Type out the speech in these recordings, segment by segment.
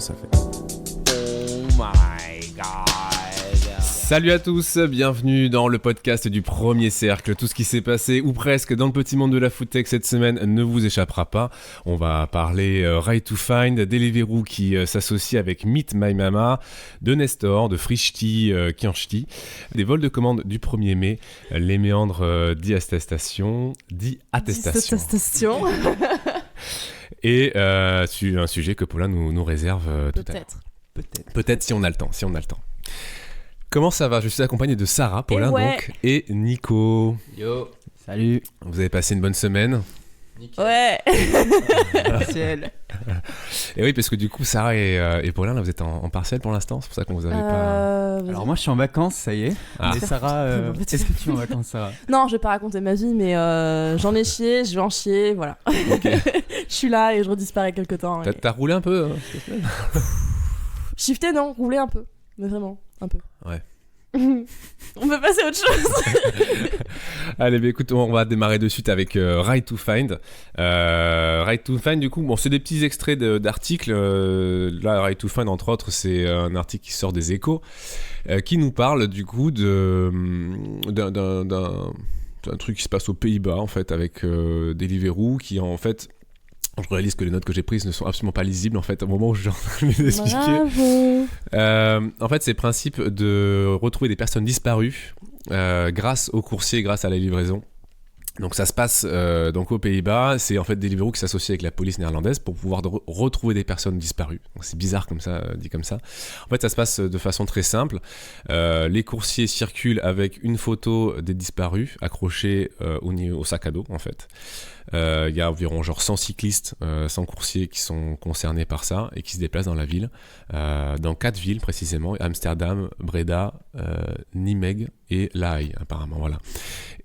ça fait. Oh my god. Salut à tous, bienvenue dans le podcast du Premier Cercle. Tout ce qui s'est passé, ou presque, dans le petit monde de la foodtech cette semaine ne vous échappera pas. On va parler Right to Find, Deliveroo qui s'associe avec Meet My Mama, de Nestor, de Frishti, Kianchti, des vols de commande du 1er mai, les méandres d'e-attestation. Et un sujet que Paulin nous réserve tout à l'heure. Peut-être si on a le temps, Comment ça va ? Je suis accompagné de Sarah, Paulin donc, et Nico. Yo. Salut. Vous avez passé une bonne semaine ? Nickel. Ouais. Partiel. Et oui, parce que du coup, Sarah et Paulin, là, vous êtes en partiel pour l'instant, c'est pour ça qu'on vous avait pas... Alors moi je suis en vacances, ça y est. Ah. Et Sarah, est-ce que tu es en vacances, Sarah ? Non, je vais pas raconter ma vie, mais j'en ai chié, je vais en chier, voilà. Ok. Je suis là et je redisparais quelque temps. T'as roulé un peu Shifté, non, rouler un peu. Mais vraiment, un peu. Ouais. On peut passer à autre chose. Allez, bah, écoute, on va démarrer de suite avec Right to Find. Right to Find, du coup, bon, c'est des petits extraits d'articles. Là, Right to Find, entre autres, c'est un article qui sort des Échos, qui nous parle, du coup, d'un truc qui se passe aux Pays-Bas, en fait, avec Deliveroo, qui, en fait... Je réalise que les notes que j'ai prises ne sont absolument pas lisibles en fait au moment où je suis en train de les expliquer. En fait, c'est le principe de retrouver des personnes disparues grâce aux coursiers, grâce à la livraison. Donc ça se passe donc aux Pays-Bas, c'est en fait Deliveroo qui s'associe avec la police néerlandaise pour pouvoir retrouver des personnes disparues. Donc c'est bizarre comme ça, dit comme ça. En fait ça se passe de façon très simple. Les coursiers circulent avec une photo des disparus accrochée au sac à dos en fait. Il y a environ 100 cyclistes, 100 coursiers qui sont concernés par ça et qui se déplacent dans la ville, dans 4 villes précisément, Amsterdam, Breda, Nijmegen et La Haye apparemment, voilà.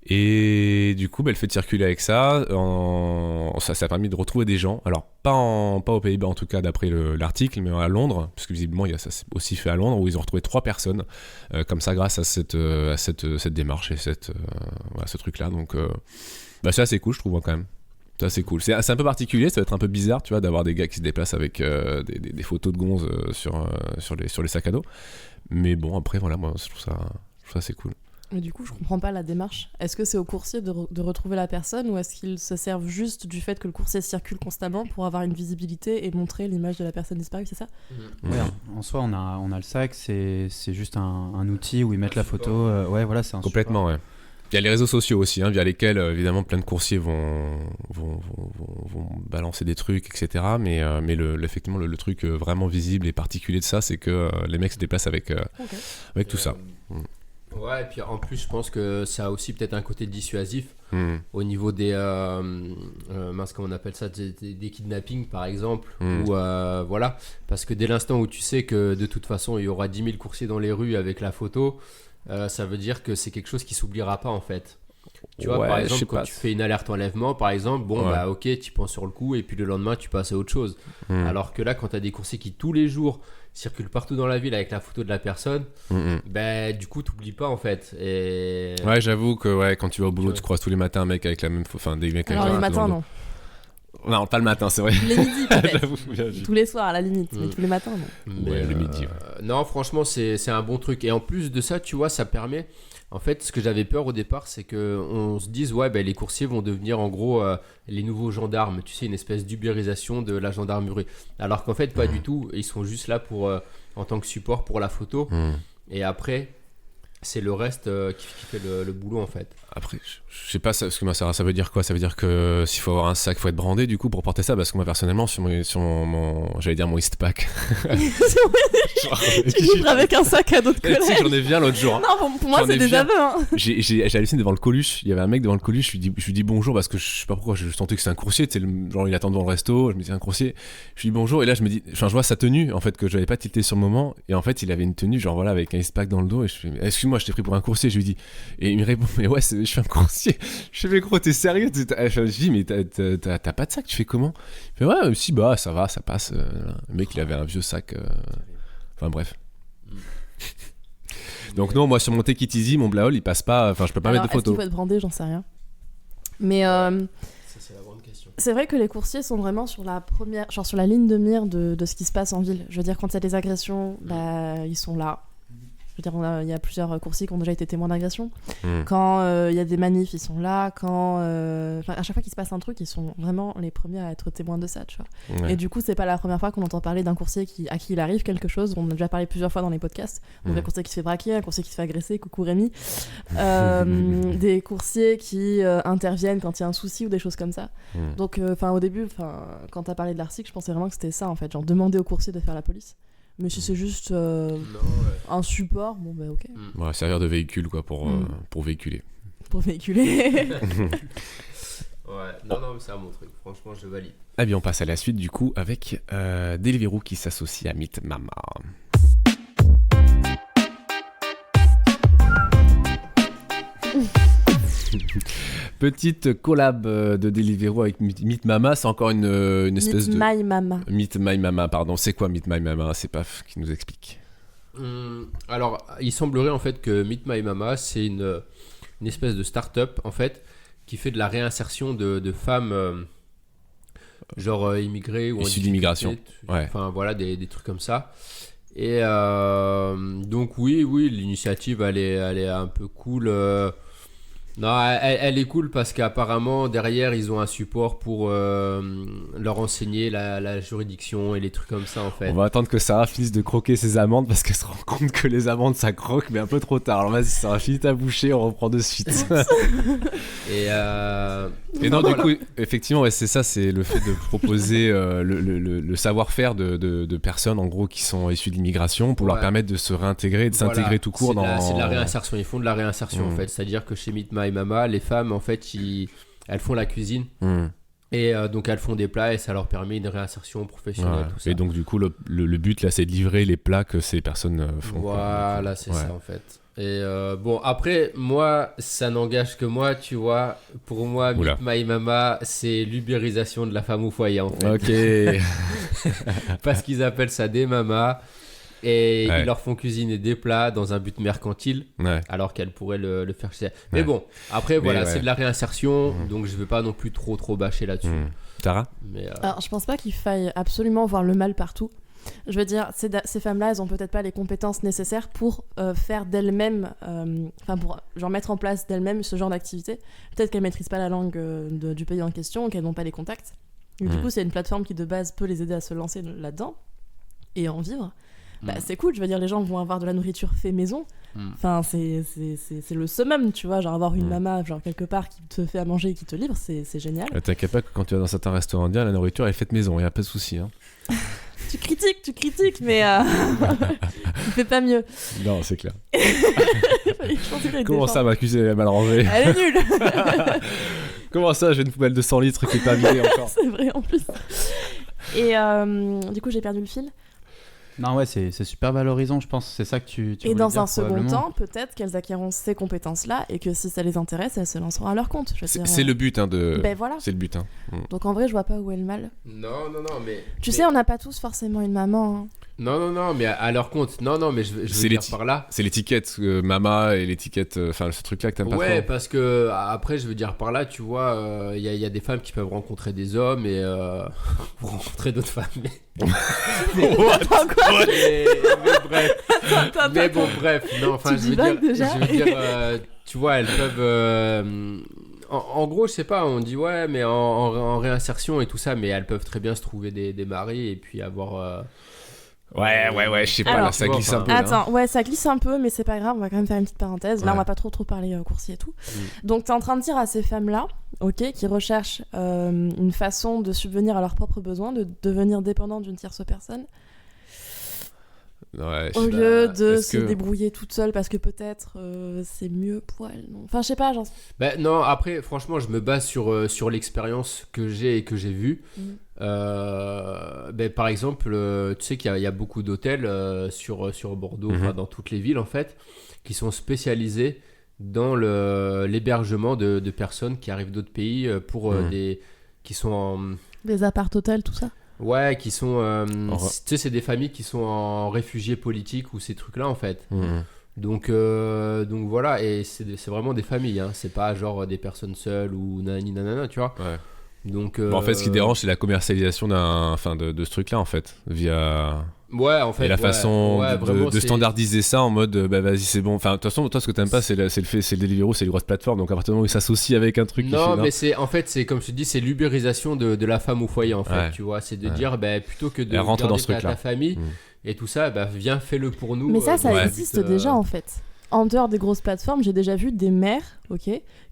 Et du coup, le fait de circuler avec ça, ça a permis de retrouver des gens, alors pas aux Pays-Bas en tout cas d'après l'article, mais à Londres, parce que visiblement ça s'est aussi fait à Londres, où ils ont retrouvé 3 personnes, comme ça grâce à cette démarche et ce truc-là, donc c'est assez cool je trouve quand même. C'est assez cool. C'est un peu particulier, ça va être un peu bizarre, tu vois, d'avoir des gars qui se déplacent avec des photos de gonzes sur les sacs à dos. Mais bon, après, voilà, moi, je trouve ça assez cool. Mais du coup, je comprends pas la démarche. Est-ce que c'est au coursier de retrouver la personne ou est-ce qu'ils se servent juste du fait que le coursier circule constamment pour avoir une visibilité et montrer l'image de la personne disparue, c'est ça ? Ouais, en soi, on a le sac, c'est juste un outil où ils mettent la photo. Ouais, voilà, c'est un complètement, support. Ouais. Il y a les réseaux sociaux aussi, via lesquels évidemment plein de coursiers vont balancer des trucs, etc. Mais effectivement, le truc vraiment visible et particulier de ça, c'est que les mecs se déplacent avec tout ça. Ouais, et puis en plus, je pense que ça a aussi peut-être un côté dissuasif au niveau des comment on appelle ça, des kidnappings par exemple, ou voilà, parce que dès l'instant où tu sais que de toute façon il y aura 10 000 coursiers dans les rues avec la photo, ça veut dire que c'est quelque chose qui s'oubliera pas en fait. Tu vois, par exemple, quand tu fais une alerte enlèvement, par exemple, ok, tu penses sur le coup et puis le lendemain tu passes à autre chose. Alors que là, quand tu as des coursiers qui tous les jours circulent partout dans la ville avec la photo de la personne, du coup t'oublies pas en fait. Et... Ouais, j'avoue que quand tu vas au boulot, tu croises tous les matins un mec avec la même photo, enfin des mecs avec alors les matins non. Non, pas le matin, c'est vrai. Les midis peut-être. Tous les soirs à la limite, mais tous les matins non. Ouais, le midi. Non, franchement, c'est un bon truc. Et en plus de ça, tu vois, ça permet... En fait, ce que j'avais peur au départ, c'est qu'on se dise, les coursiers vont devenir en gros les nouveaux gendarmes. Tu sais, une espèce d'ubérisation de la gendarmerie. Alors qu'en fait, pas du tout. Ils sont juste là en tant que support pour la photo. Et après, c'est le reste qui fait le boulot en fait. Après, je sais pas, parce que moi, ça veut dire quoi ? Ça veut dire que s'il faut avoir un sac, il faut être brandé du coup pour porter ça, parce que moi personnellement, sur mon j'allais dire mon Eastpak. Tu livres avec un sac à dos de collègue. Tu sais, j'en ai vu un l'autre jour. Hein. Non, pour moi, c'est des aveux. Hein. J'ai halluciné devant le Coluche. Il y avait un mec devant le Coluche. Je lui dis bonjour parce que je sais pas pourquoi. Je sentais que c'est un coursier. Tu sais, genre il attend devant le resto. Je me dis un coursier. Je lui dis bonjour. Et là, je me dis, je vois sa tenue en fait que je n'avais pas tilté sur le moment. Et en fait, il avait une tenue genre voilà avec un Eastpak dans le dos. Et je fais, excuse-moi, je t'ai pris pour un coursier. Je lui dis. Et il me répond, mais ouais, je suis un coursier. Je fais, mais gros, t'es sérieux ? Je lui dis, mais t'as pas de sac ? Tu fais comment ? Il fait, ouais, si, ça va, ça passe. Le mec, il avait un vieux sac. Enfin, bref. Donc, non, moi, sur mon Take It Easy, mon Blaol, il passe pas. Enfin, je peux pas mettre de photos. Est-ce qu'il faut être brandé ? J'en sais rien. Mais. Ça, c'est la grande question. C'est vrai que les coursiers sont vraiment sur la première, genre sur la ligne de mire de ce qui se passe en ville. Je veux dire, quand il y a des agressions, ils sont là. Je veux dire, il y a plusieurs coursiers qui ont déjà été témoins d'agressions. Quand il y a des manifs, ils sont là. À chaque fois qu'il se passe un truc, ils sont vraiment les premiers à être témoins de ça, tu vois. Ouais. Et du coup, c'est pas la première fois qu'on entend parler d'un coursier à qui il arrive quelque chose. On a déjà parlé plusieurs fois dans les podcasts. Donc, un coursier qui se fait braquer, un coursier qui se fait agresser, coucou Rémi. Des coursiers qui interviennent quand il y a un souci ou des choses comme ça. Donc, au début, quand t'as parlé de l'article, je pensais vraiment que c'était ça, en fait. Genre, demander aux coursiers de faire la police. Mais si c'est juste un support, bon bah ok. Ouais, servir de véhicule quoi pour véhiculer. Pour véhiculer. Ouais, non, mais c'est un bon truc. Franchement, je valide. Eh bien, on passe à la suite du coup avec Deliveroo qui s'associe à Meet Mama. Petite collab de Deliveroo avec Meet Mama, c'est encore une espèce Meet My Mama. Meet My Mama, pardon. C'est quoi Meet My Mama? C'est Paf qui nous explique. Alors, il semblerait en fait que Meet My Mama, c'est une espèce de start-up en fait qui fait de la réinsertion de femmes genre immigrées ou issues d'immigration. Ouais. Enfin voilà, des trucs comme ça. Et donc oui, l'initiative elle est un peu cool. Non, elle est cool parce qu'apparemment derrière ils ont un support pour leur enseigner la juridiction et les trucs comme ça en fait. On va attendre que Sarah finisse de croquer ses amandes parce qu'elle se rend compte que les amandes ça croque mais un peu trop tard. Alors vas-y Sarah, finis ta bouchée, on reprend de suite. Et non, du coup, effectivement, ouais, c'est ça, c'est le fait de proposer le savoir-faire de personnes en gros qui sont issues de l'immigration pour leur permettre de se réintégrer et de s'intégrer tout court c'est de la réinsertion, ils font de la réinsertion en fait, c'est-à-dire que chez Meet My Mama, les femmes en fait, elles font la cuisine et donc elles font des plats et ça leur permet une réinsertion professionnelle. Tout ça. Et donc du coup, le but là, c'est de livrer les plats que ces personnes font. Voilà, c'est ça en fait. Et bon, après, moi, ça n'engage que moi, tu vois. Pour moi, Meet My Mama, c'est l'ubérisation de la femme au foyer, en fait. Ok. Parce qu'ils appellent ça des mamas. Et ils leur font cuisiner des plats dans un but mercantile, alors qu'elles pourraient le faire chez elles. Mais bon, après, c'est de la réinsertion, donc je ne veux pas non plus trop bâcher là-dessus. Tara ? Alors, je pense pas qu'il faille absolument voir le mal partout. Je veux dire, ces femmes-là, elles ont peut-être pas les compétences nécessaires pour faire d'elles-mêmes, pour genre mettre en place d'elles-mêmes ce genre d'activité. Peut-être qu'elles maîtrisent pas la langue du pays en question, qu'elles n'ont pas les contacts. Et du coup, c'est une plateforme qui de base peut les aider à se lancer là-dedans et en vivre. C'est cool, je veux dire, les gens vont avoir de la nourriture fait maison. Enfin, c'est le summum, tu vois, genre avoir une maman genre quelque part qui te fait à manger et qui te livre, c'est génial. T'inquiète pas que quand tu vas dans certains restaurants indiens, la nourriture elle est faite maison, il y a pas de souci. Hein. Tu critiques, mais tu fais pas mieux. Non, c'est clair. Comment ça, ma cuisine est mal rangée? Elle est nulle. Comment ça, j'ai une poubelle de 100 litres qui est pas vidée encore? C'est vrai en plus. Et du coup, j'ai perdu le fil. Non, ouais, c'est super valorisant, je pense. C'est ça que tu et dans un second temps, peut-être qu'elles acquerront ces compétences-là et que si ça les intéresse, elles se lanceront à leur compte. C'est le but, voilà. C'est le but. Hein. Donc en vrai, je vois pas où est le mal. Non, mais... Tu sais, on n'a pas tous forcément une maman. Hein. Non, mais à leur compte. Non, mais je veux dire par là. C'est l'étiquette Mama et l'étiquette, ce truc-là que t'aimes pas trop. Ouais, parce que après, je veux dire par là, tu vois, il y a des femmes qui peuvent rencontrer des hommes et rencontrer d'autres femmes. Mais bref. Non, enfin, je veux dire, tu vois, elles peuvent. En gros, je sais pas, on dit ouais, mais en réinsertion et tout ça, mais elles peuvent très bien se trouver des maris et puis avoir. Ouais, je sais pas, alors, là, ça glisse un peu. Attends, ouais, ça glisse un peu, mais c'est pas grave, on va quand même faire une petite parenthèse. Là, on va pas trop parler coursier et tout. Donc, t'es en train de dire à ces femmes-là, ok, qui recherchent une façon de subvenir à leurs propres besoins, de devenir dépendantes d'une tierce personne, au lieu de se débrouiller toute seule parce que peut-être c'est mieux pour elle. Non. Enfin, je sais pas, genre. Non, après, franchement, je me base sur l'expérience que j'ai et que j'ai vue. Par exemple, tu sais qu'il y a beaucoup d'hôtels sur Bordeaux, dans toutes les villes en fait, qui sont spécialisés dans l'hébergement de personnes qui arrivent d'autres pays pour qui sont en... Des appart-hôtels, tout ça. Ouais, qui sont... tu sais, c'est des familles qui sont en réfugiés politiques ou ces trucs-là, en fait. Donc voilà, et c'est vraiment des familles, hein. C'est pas genre des personnes seules ou nanani nanana, tu vois. Ouais. Donc, En fait, ce qui dérange, c'est la commercialisation de ce truc-là, en fait, via. Ouais, en fait. Et la façon vraiment, de standardiser ça en mode, vas-y, c'est bon. Enfin, de toute façon, toi, ce que t'aimes pas, c'est le Deliveroo, c'est les grosses plateformes. Donc, à partir du moment où ils s'associent avec un truc. Non, mais c'est comme je te dis, c'est l'ubérisation de la femme au foyer, en fait. Tu vois, c'est de dire, plutôt que de rentre dans ce garder ta famille et tout ça, viens, fais-le pour nous. Mais ça existe déjà, en fait. En dehors des grosses plateformes, j'ai déjà vu des mères,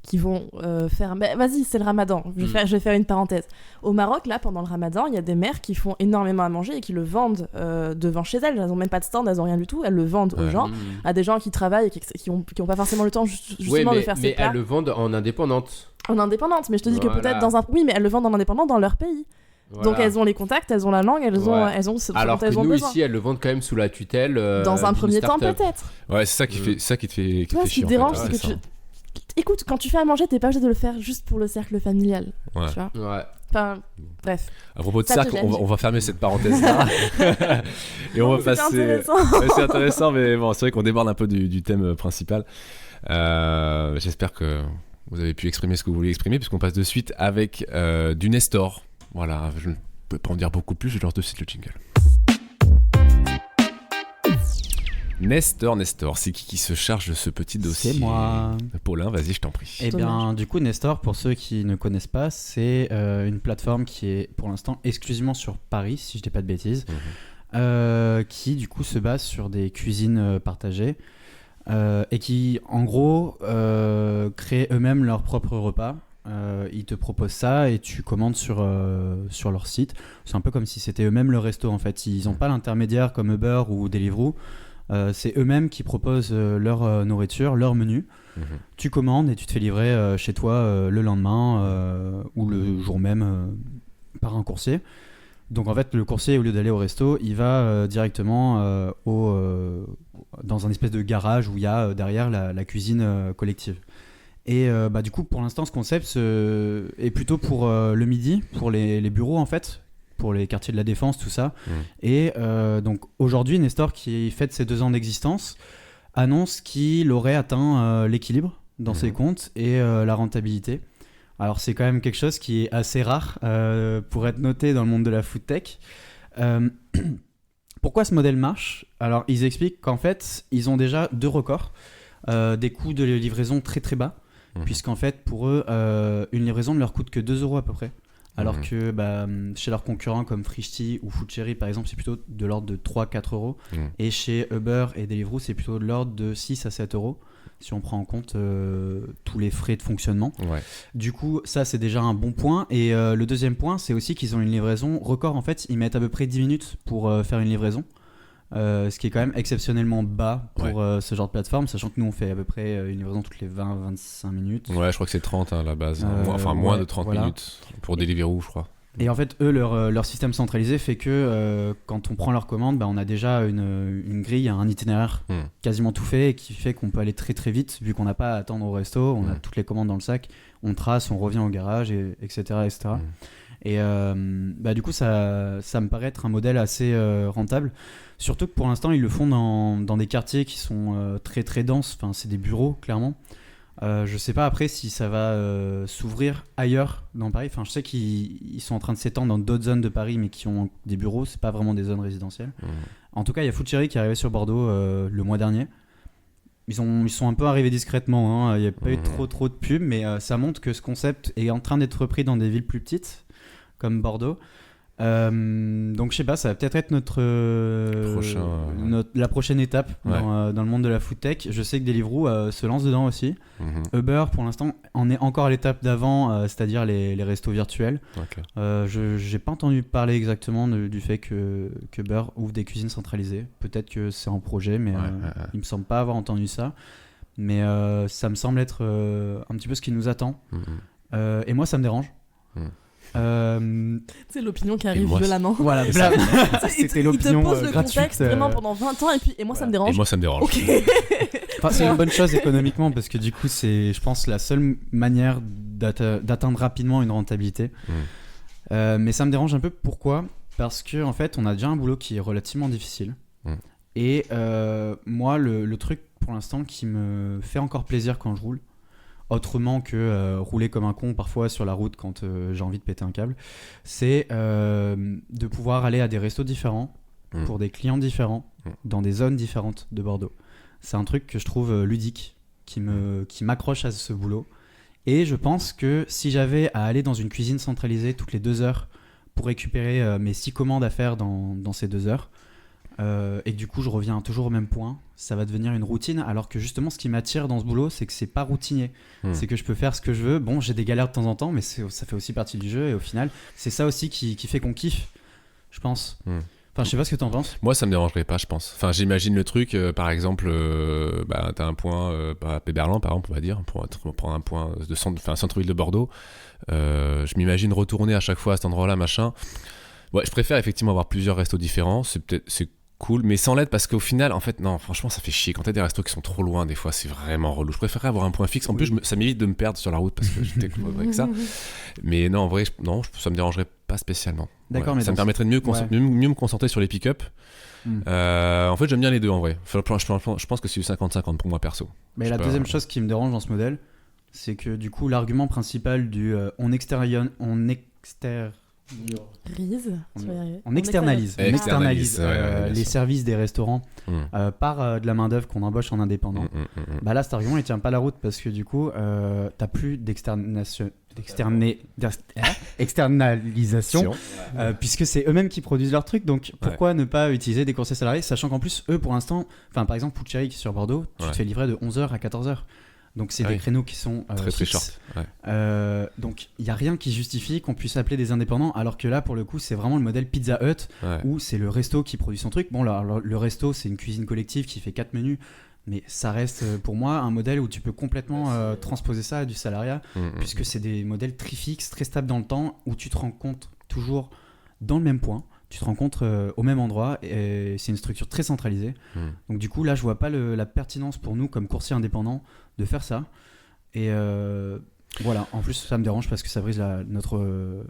qui vont faire... vas-y, c'est le ramadan, je vais faire une parenthèse. Au Maroc, là, pendant le ramadan, il y a des mères qui font énormément à manger et qui le vendent devant chez elles. Elles n'ont même pas de stand, elles n'ont rien du tout. Elles le vendent aux gens, à des gens qui travaillent et qui ont pas forcément le temps justement de faire ces plats. Mais elles le vendent en indépendante. En indépendante, mais je te dis que peut-être dans un... Oui, mais elles le vendent en indépendant dans leur pays. Voilà. Donc elles ont les contacts, elles ont la langue, elles ont ce alors dont elles que ont nous besoin. ici elles le vendent quand même sous la tutelle dans un premier temps peut-être. Ouais, c'est ça qui fait ça qui te fait toi, ce qui te dérange, c'est que écoute, quand tu fais à manger, t'es pas obligé de le faire juste pour le cercle familial. Tu vois. Enfin, bref. À propos de cercle, on va fermer cette parenthèse là. Et on va passer. C'est intéressant, mais bon, c'est vrai qu'on déborde un peu du thème principal. J'espère que vous avez pu exprimer ce que vous vouliez exprimer, puisqu'on passe de suite avec du Nestor. Voilà, je ne peux pas en dire beaucoup plus, je lance de suite le jingle. Nestor, c'est qui se charge de ce petit dossier? C'est moi. Paulin, vas-y, je t'en prie. Eh bien, du coup, Nestor, pour ceux qui ne connaissent pas, c'est une plateforme qui est pour l'instant exclusivement sur Paris, si je dis pas de bêtises, qui du coup se base sur des cuisines partagées et qui, en gros, créent eux-mêmes leurs propres repas. Ils te proposent ça et tu commandes sur leur site. C'est un peu comme si c'était eux-mêmes le resto en fait. Ils n'ont pas l'intermédiaire comme Uber ou Deliveroo. C'est eux-mêmes qui proposent leur nourriture, leur menu. Tu commandes et tu te fais livrer chez toi le lendemain ou le jour même par un coursier. Donc en fait le coursier, au lieu d'aller au resto, il va directement dans un espèce de garage où il y a derrière la cuisine collective. Et du coup, pour l'instant, ce concept est plutôt pour le midi, pour les bureaux en fait, pour les quartiers de la Défense, tout ça. Et donc aujourd'hui, Nestor, qui fête ses 2 ans d'existence, annonce qu'il aurait atteint l'équilibre dans ses comptes et la rentabilité. Alors c'est quand même quelque chose qui est assez rare pour être noté dans le monde de la food tech. Pourquoi ce modèle marche ? Alors ils expliquent qu'en fait, ils ont déjà 2 records, des coûts de livraison très très bas. Puisqu'en fait, pour eux, une livraison ne leur coûte que 2 € à peu près. Alors que chez leurs concurrents comme Frishti ou Foodcherry, par exemple, c'est plutôt de l'ordre de 3-4 €. Et chez Uber et Deliveroo, c'est plutôt de l'ordre de 6 à 7 €, si on prend en compte tous les frais de fonctionnement. Du coup, ça, c'est déjà un bon point. Et le deuxième point, c'est aussi qu'ils ont une livraison record. En fait, ils mettent à peu près 10 minutes pour faire une livraison. Ce qui est quand même exceptionnellement bas pour ce genre de plateforme, sachant que nous on fait à peu près une livraison toutes les 20-25 minutes. Ouais, je crois que c'est 30 à la base, moins de 30 minutes pour Deliveroo, je crois. Et en fait, eux, leur système centralisé fait que quand on prend leur commande, on a déjà une grille, un itinéraire quasiment tout fait, et qui fait qu'on peut aller très très vite, vu qu'on n'a pas à attendre au resto, on a toutes les commandes dans le sac, on trace, on revient au garage, etc. etc. Et du coup, ça me paraît être un modèle assez rentable. Surtout que pour l'instant, ils le font dans des quartiers qui sont très très denses. Enfin, c'est des bureaux, clairement. Je sais pas après si ça va s'ouvrir ailleurs dans Paris. Enfin, je sais qu'ils sont en train de s'étendre dans d'autres zones de Paris, mais qui ont des bureaux. C'est pas vraiment des zones résidentielles. En tout cas, il y a Foodcherry qui est arrivé sur Bordeaux le mois dernier. Ils sont un peu arrivés discrètement. Il n'y a pas eu trop de pubs, mais ça montre que ce concept est en train d'être repris dans des villes plus petites, comme Bordeaux. Donc je sais pas, ça va peut-être être la prochaine étape dans le monde de la food tech. Je sais que Deliveroo se lance dedans aussi. Uber pour l'instant en est encore à l'étape d'avant, c'est-à-dire les restos virtuels. J'ai pas entendu parler exactement du fait que Uber ouvre des cuisines centralisées. Peut-être que c'est en projet, mais il me semble pas avoir entendu ça. Mais ça me semble être un petit peu ce qui nous attend. Et moi ça me dérange. C'est l'opinion qui arrive violemment. Voilà, c'était l'opinion gratuite. Il te pose le gratuite, contexte vraiment pendant 20 ans et moi ça me dérange. Et moi ça me dérange. Okay. Enfin, c'est une bonne chose économiquement parce que du coup c'est, je pense, la seule manière d'atteindre rapidement une rentabilité. Mais ça me dérange un peu. Pourquoi ? Parce que en fait on a déjà un boulot qui est relativement difficile. Et moi le truc pour l'instant qui me fait encore plaisir quand je roule, autrement que rouler comme un con parfois sur la route quand j'ai envie de péter un câble, c'est de pouvoir aller à des restos différents, pour des clients différents, dans des zones différentes de Bordeaux. C'est un truc que je trouve ludique, qui m'accroche à ce boulot. Et je pense que si j'avais à aller dans une cuisine centralisée toutes les 2 heures pour récupérer mes 6 commandes à faire dans ces 2 heures, et que du coup je reviens toujours au même point, ça va devenir une routine, alors que justement ce qui m'attire dans ce boulot, c'est que c'est pas routinier. C'est que je peux faire ce que je veux. Bon, j'ai des galères de temps en temps, mais ça fait aussi partie du jeu, et au final c'est ça aussi qui fait qu'on kiffe, je pense. Enfin, je sais pas ce que t'en penses. Moi, ça me dérangerait pas, je pense. Enfin, j'imagine le truc, par exemple, t'as un point à Péberlan, par exemple, on va dire, pour prendre un point de centre-ville de Bordeaux. Je m'imagine retourner à chaque fois à cet endroit-là, machin. Ouais, je préfère effectivement avoir plusieurs restos différents. C'est cool, mais sans l'aide, parce qu'au final, en fait, non, franchement, ça fait chier. Quand t'as des restos qui sont trop loin, des fois, c'est vraiment relou. Je préférerais avoir un point fixe. En plus, ça m'évite de me perdre sur la route parce que j'étais avec ça. Mais non, en vrai, ça me dérangerait pas spécialement. D'accord, ouais. mais ça me permettrait de mieux me concentrer sur les pick-up. En fait, j'aime bien les deux en vrai. Enfin, je pense que c'est du 50-50 pour moi perso. Mais la deuxième chose qui me dérange dans ce modèle, c'est que du coup, l'argument principal du on externalise les services des restaurants par de la main-d'œuvre qu'on embauche en indépendant. Bah là, cet argument il tient pas la route parce que du coup, t'as plus externalisation puisque c'est eux-mêmes qui produisent leurs trucs. Donc pourquoi ne pas utiliser des coursiers salariés, sachant qu'en plus, eux pour l'instant, par exemple, Poucheri qui est sur Bordeaux, tu te fais livrer de 11h à 14h. Donc c'est des créneaux qui sont très short. Donc il n'y a rien qui justifie qu'on puisse appeler des indépendants, alors que là pour le coup c'est vraiment le modèle Pizza Hut où c'est le resto qui produit son truc. Bon là, le resto c'est une cuisine collective qui fait 4 menus, mais ça reste pour moi un modèle où tu peux complètement transposer ça à du salariat, puisque c'est des modèles très fixes, très stables dans le temps, où tu te rencontres toujours dans le même point. Tu te rencontres au même endroit et c'est une structure très centralisée. Donc du coup là je vois pas la pertinence pour nous comme coursier indépendant de faire ça. Et voilà, en plus ça me dérange parce que ça brise notre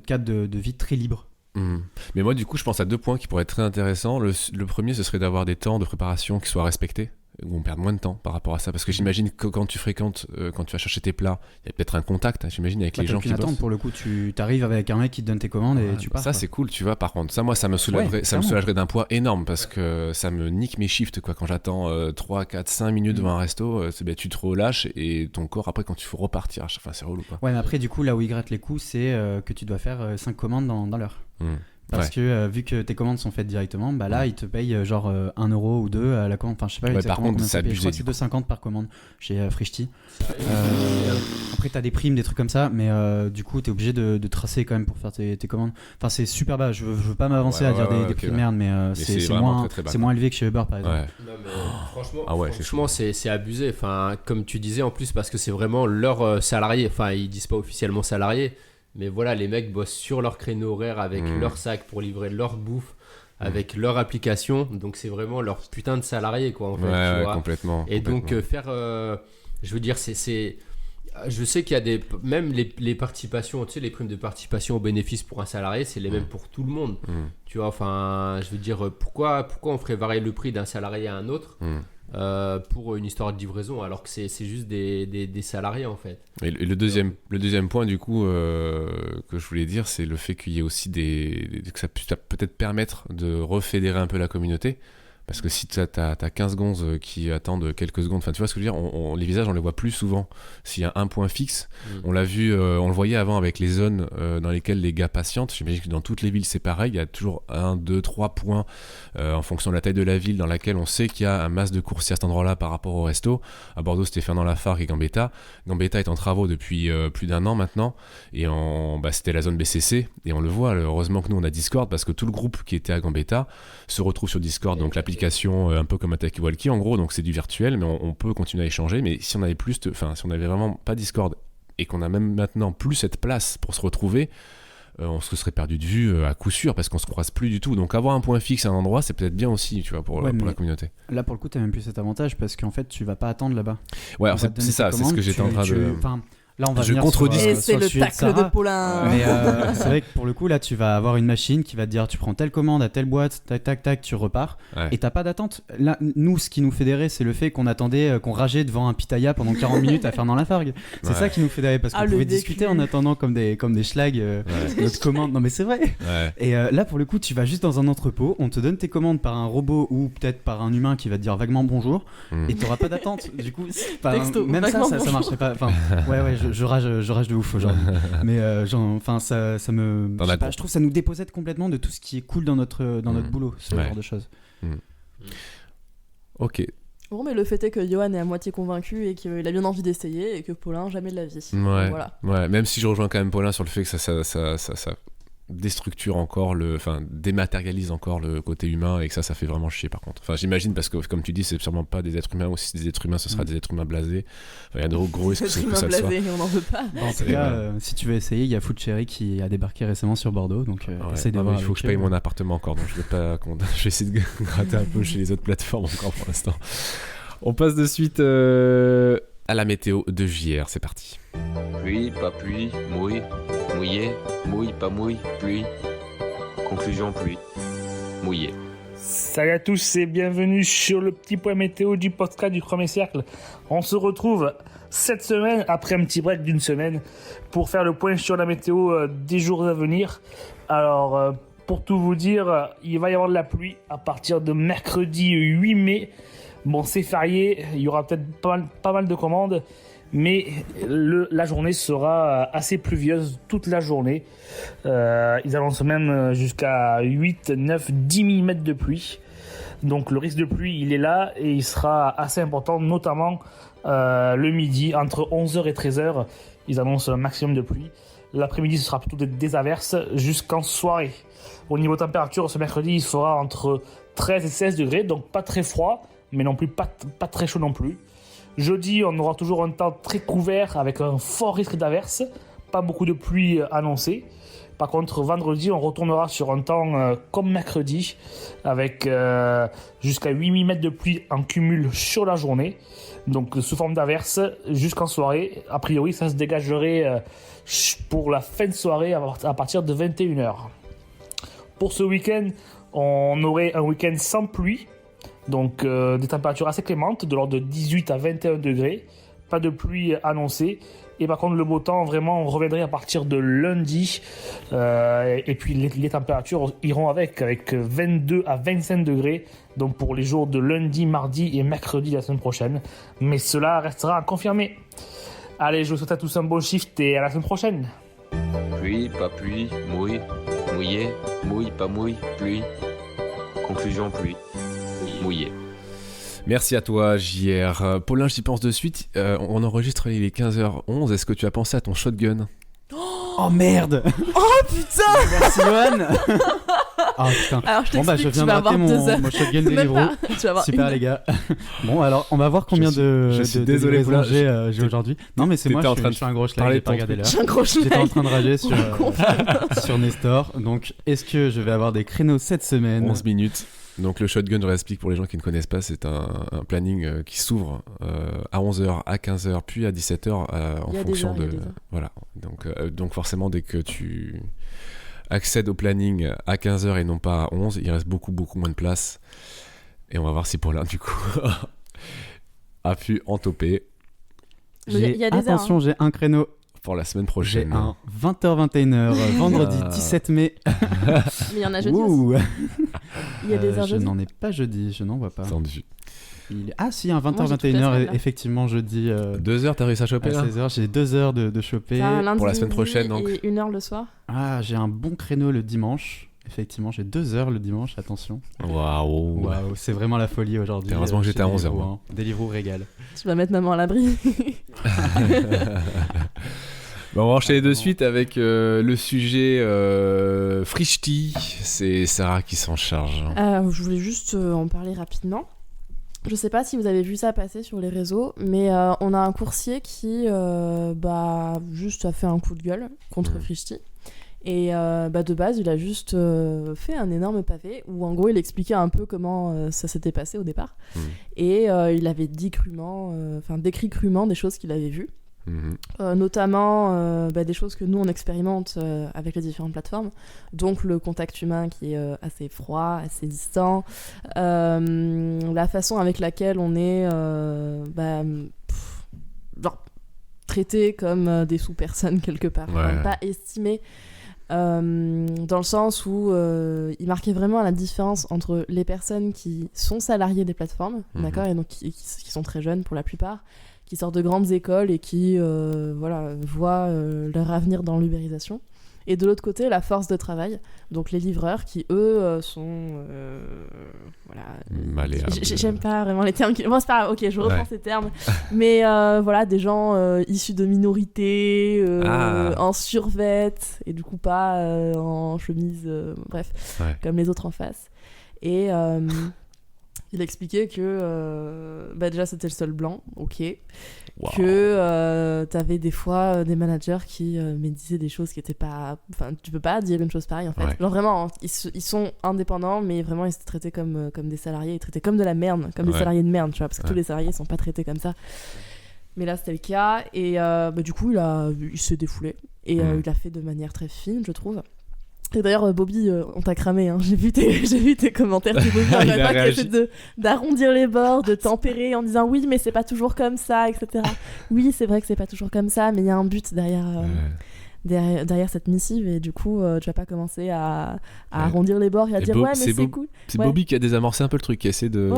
cadre de vie très libre. Mais moi du coup je pense à 2 points qui pourraient être très intéressants. Le premier, ce serait d'avoir des temps de préparation qui soient respectés, où on perd moins de temps par rapport à ça, parce que j'imagine que quand tu fréquentes, quand tu vas chercher tes plats, il y a peut-être un contact, j'imagine, avec les gens qui bossent. Pour le coup, tu t'arrives avec un mec qui te donne tes commandes et tu pars. Ça c'est cool, tu vois. Par contre, ça moi ça me soulagerait d'un poids énorme, parce que ça me nique mes shifts quoi. Quand j'attends 3, 4, 5 minutes devant un resto, tu te relâches et ton corps après quand il faut repartir, enfin c'est relou quoi. Ouais, mais après du coup là où il gratte les coups, c'est que tu dois faire 5 commandes dans l'heure. Parce que vu que tes commandes sont faites directement, bah là ils te payent genre 1 euro ou 2 à la commande. Enfin je sais pas exactement. Par contre c'est abusé. Je crois que c'est 2,50 par commande chez Frishti. Après t'as des primes, des trucs comme ça, mais du coup t'es obligé de tracer quand même pour faire tes commandes. Enfin c'est super bas. Je veux pas m'avancer à dire des prix de merde, mais c'est moins élevé que chez Uber par exemple. Non, mais franchement c'est abusé. Enfin comme tu disais en plus, parce que c'est vraiment leurs salariés. Enfin ils disent pas officiellement salariés. Mais voilà, les mecs bossent sur leur créneau horaire avec leur sac pour livrer leur bouffe, avec leur application. Donc c'est vraiment leur putain de salariés quoi en fait. Tu vois. Complètement. Et donc faire, je veux dire, je sais qu'il y a même les participations, tu sais, les primes de participation aux bénéfices pour un salarié, c'est les mêmes pour tout le monde. Tu vois, enfin, je veux dire, pourquoi on ferait varier le prix d'un salarié à un autre pour une histoire de livraison, alors que c'est juste des salariés en fait. Et le deuxième point du coup que je voulais dire, c'est le fait qu'il y ait aussi que ça puisse peut-être permettre de refédérer un peu la communauté. Parce que si t'as 15 gonzes qui attendent quelques secondes, enfin tu vois ce que je veux dire, les visages on les voit plus souvent. S'il y a un point fixe, on l'a vu, on le voyait avant avec les zones dans lesquelles les gars patientent. J'imagine que dans toutes les villes c'est pareil, il y a toujours 1, 2, 3 points en fonction de la taille de la ville dans laquelle on sait qu'il y a un masse de coursiers à cet endroit-là par rapport au resto. À Bordeaux c'était Fernand-Lafargue et Gambetta. Gambetta est en travaux depuis plus d'1 an maintenant, et c'était la zone BCC, et on le voit, heureusement que nous on a Discord, parce que tout le groupe qui était à Gambetta se retrouve sur Discord, donc l'application un peu comme un talkie-walkie en gros, donc c'est du virtuel, mais on peut continuer à échanger. Mais si on avait si on avait vraiment pas Discord et qu'on a même maintenant plus cette place pour se retrouver, on se serait perdu de vue à coup sûr, parce qu'on se croise plus du tout. Donc avoir un point fixe à un endroit, c'est peut-être bien aussi, tu vois, pour la communauté. Là pour le coup t'as même plus cet avantage, parce qu'en fait tu vas pas attendre là-bas. Ouais, alors c'est ça, c'est ce que j'étais en train de... Là, on va Je venir contredis sur, Et sur c'est le sujet de tacle de Sarah. Paulin. Mais c'est vrai que pour le coup, là, tu vas avoir une machine qui va te dire tu prends telle commande à telle boîte, tac, tac, tac, tu repars. Ouais. Et t'as pas d'attente. Là, nous, ce qui nous fédérait, c'est le fait qu'on attendait, qu'on rageait devant un pitaya pendant 40 minutes à Fernand Lafargue. C'est Ouais. ça qui nous fédérait parce qu'on Ah, le pouvait vécu. discuter en attendant comme des schlags notre commande. Non, mais c'est vrai. Ouais. Et là, pour le coup, tu vas juste dans un entrepôt, on te donne tes commandes par un robot ou peut-être par un humain qui va te dire vaguement bonjour Mm. et t'auras pas d'attente. Du coup, Texto, même vaguement ça bonjour. marcherait pas. Enfin, ouais, je rage de ouf aujourd'hui. Mais enfin, ça me. T'en Je as sais pas, con- je trouve que ça nous dépossède complètement de tout ce qui est cool dans notre boulot, ce Ouais. genre de choses. Ok. Bon, mais le fait est que Johan est à moitié convaincu et qu'il a bien envie d'essayer et que Paulin, jamais de la vie. Ouais. Voilà. Ouais. Même si je rejoins quand même Paulin sur le fait que ça déstructure encore dématérialise encore le côté humain et que ça fait vraiment chier par contre. Enfin, j'imagine parce que comme tu dis, c'est sûrement pas des êtres humains, ou si c'est des êtres humains, ce sera des êtres humains blasés. Enfin, il y a de gros risques que C'est ça le soit. blasé et on n'en veut pas. En tout C'est- cas, ouais. si tu veux essayer, il y a Food Cherry qui a débarqué récemment sur Bordeaux, donc Ouais. essaye de Non, mais voir. il faut que je avec paye eux. mon appartement encore, donc je vais pas. Je vais essayer de gratter un peu chez les autres plateformes encore pour l'instant. On passe de suite à la météo de JR, c'est parti. Pluie, pas pluie, mouille, mouillé, mouille, pas mouille, pluie. Conclusion, pluie, mouillé. Salut à tous et bienvenue sur le petit point météo du podcast du Premier Cercle. On se retrouve cette semaine, après un petit break d'une semaine, pour faire le point sur la météo des jours à venir. Alors, pour tout vous dire, il va y avoir de la pluie à partir de mercredi 8 mai. Bon, c'est férié, il y aura peut-être pas mal de commandes, mais la journée sera assez pluvieuse toute la journée. Ils annoncent même jusqu'à 8, 9, 10 mm de pluie. Donc le risque de pluie, il est là et il sera assez important, notamment le midi, entre 11h et 13h. Ils annoncent un maximum de pluie. L'après-midi, ce sera plutôt des averses jusqu'en soirée. Au niveau température, ce mercredi, il fera entre 13 et 16 degrés, donc pas très froid, mais non plus pas très chaud non plus. Jeudi, on aura toujours un temps très couvert avec un fort risque d'averse, pas beaucoup de pluie annoncée. Par contre, vendredi, on retournera sur un temps comme mercredi, avec jusqu'à 8 mm de pluie en cumul sur la journée, donc sous forme d'averse jusqu'en soirée. A priori, ça se dégagerait pour la fin de soirée à partir de 21h. Pour ce week-end, on aurait un week-end sans pluie, donc des températures assez clémentes, de l'ordre de 18 à 21 degrés, pas de pluie annoncée. Et par contre, le beau temps, vraiment, on reviendrait à partir de lundi. Et puis, les températures iront avec 22 à 25 degrés. Donc, pour les jours de lundi, mardi et mercredi la semaine prochaine. Mais cela restera à confirmer. Allez, je vous souhaite à tous un bon shift et à la semaine prochaine. Pluie, pas pluie, mouille, mouillé, mouille, pas mouille, pluie. Conclusion, pluie, mouillé. Merci à toi, JR. Paulin, j'y pense de suite. On enregistre, il est 15h11. Est-ce que tu as pensé à ton shotgun? Oh merde! Oh putain! Merci Johan! Oh putain. Alors je Bon bah t'explique, je tu viens de vas rater avoir 2 heures. mon shotgun Même Deliveroo. pas. Tu vas avoir Super une les gars. Bon alors on va voir combien je suis désolé, livraisons Poulain, j'ai aujourd'hui. Non mais c'est moi, t'étais en je train suis un gros schlag, parler j'ai de pas ton regardé truc. l'heure. J'ai un gros J'étais en schlag. train de rager sur, On confirme. sur Nestor. Donc est-ce que je vais avoir des créneaux cette semaine? 11 minutes. Donc le shotgun, je réexplique pour les gens qui ne connaissent pas, c'est un planning qui s'ouvre à 11h, à 15h, puis à 17h en Il y a des fonction heures, il y a de... des heures. Voilà. Donc forcément, dès que tu accèdes au planning à 15h et non pas à 11, il reste beaucoup moins de place. Et on va voir si Paulin, du coup, a pu en toper Mais il y a des heures, Attention, j'ai un créneau. pour la semaine J'ai prochaine. un 20h-21h vendredi Ah. 17 mai. Mais il y en a jeudi aussi. Ouh. Il y a des heures Je jeudi. n'en ai pas jeudi, je n'en vois pas. Tendu. Ah si, un Moi, j'ai toute la 20h-21h, semaine, là. effectivement jeudi 2 heures, t'as réussi à choper à là 16h. J'ai 2 heures de choper. C'est un lundi Pour la semaine midi prochaine, donc. Et 1 heure le soir. Ah, j'ai un bon créneau le dimanche. Effectivement, j'ai 2 heures le dimanche, attention. Waouh. Waouh, c'est vraiment la folie aujourd'hui. Heureusement que j'étais à 11 heures, moi. Deliveroo régale. Tu vas mettre maman à l'abri. Bon, on va enchaîner de suite avec le sujet Frishti. C'est Sarah qui s'en charge. Je voulais juste en parler rapidement. Je sais pas si vous avez vu ça passer sur les réseaux, mais on a un coursier qui juste a fait un coup de gueule contre Frishti. Et de base, il a juste fait un énorme pavé où en gros il expliquait un peu comment ça s'était passé au départ. Et il avait décrit crûment des choses qu'il avait vues. Notamment des choses que nous on expérimente avec les différentes plateformes, donc le contact humain qui est assez froid, assez distant, la façon avec laquelle on est traité comme des sous-personnes quelque part, pas estimé, dans le sens où il marquait vraiment la différence entre les personnes qui sont salariées des plateformes, d'accord, et donc qui sont très jeunes pour la plupart, qui sortent de grandes écoles et qui voient leur avenir dans l'ubérisation. Et de l'autre côté, la force de travail, donc les livreurs qui, eux, sont... malléables. J'aime pas vraiment les termes. Bon, c'est pas grave, ok, je reprends ces termes. Mais des gens issus de minorités, en survêt, et du coup pas en chemise, comme les autres en face. Et... il expliquait que déjà c'était le seul blanc, ok, que t'avais des fois des managers qui me disaient des choses qui étaient pas... Enfin, tu peux pas dire une chose pareille en fait. Genre vraiment, ils sont indépendants, mais vraiment ils se traitaient comme des salariés, ils traitaient comme de la merde, comme des salariés de merde, tu vois, parce que tous les salariés sont pas traités comme ça. Mais là c'était le cas, et du coup il s'est défoulé, et il l'a fait de manière très fine, je trouve. Et d'ailleurs, Bobby, on t'a cramé, hein. J'ai vu tes commentaires. Bobby, qui essaie d'arrondir les bords, de tempérer en disant oui, mais c'est pas toujours comme ça, etc. Oui, c'est vrai que c'est pas toujours comme ça, mais il y a un but derrière cette missive, et du coup, tu vas pas commencer à arrondir les bords et à dire ouais, mais c'est cool. C'est Bobby qui a désamorcé un peu le truc, qui essaie de.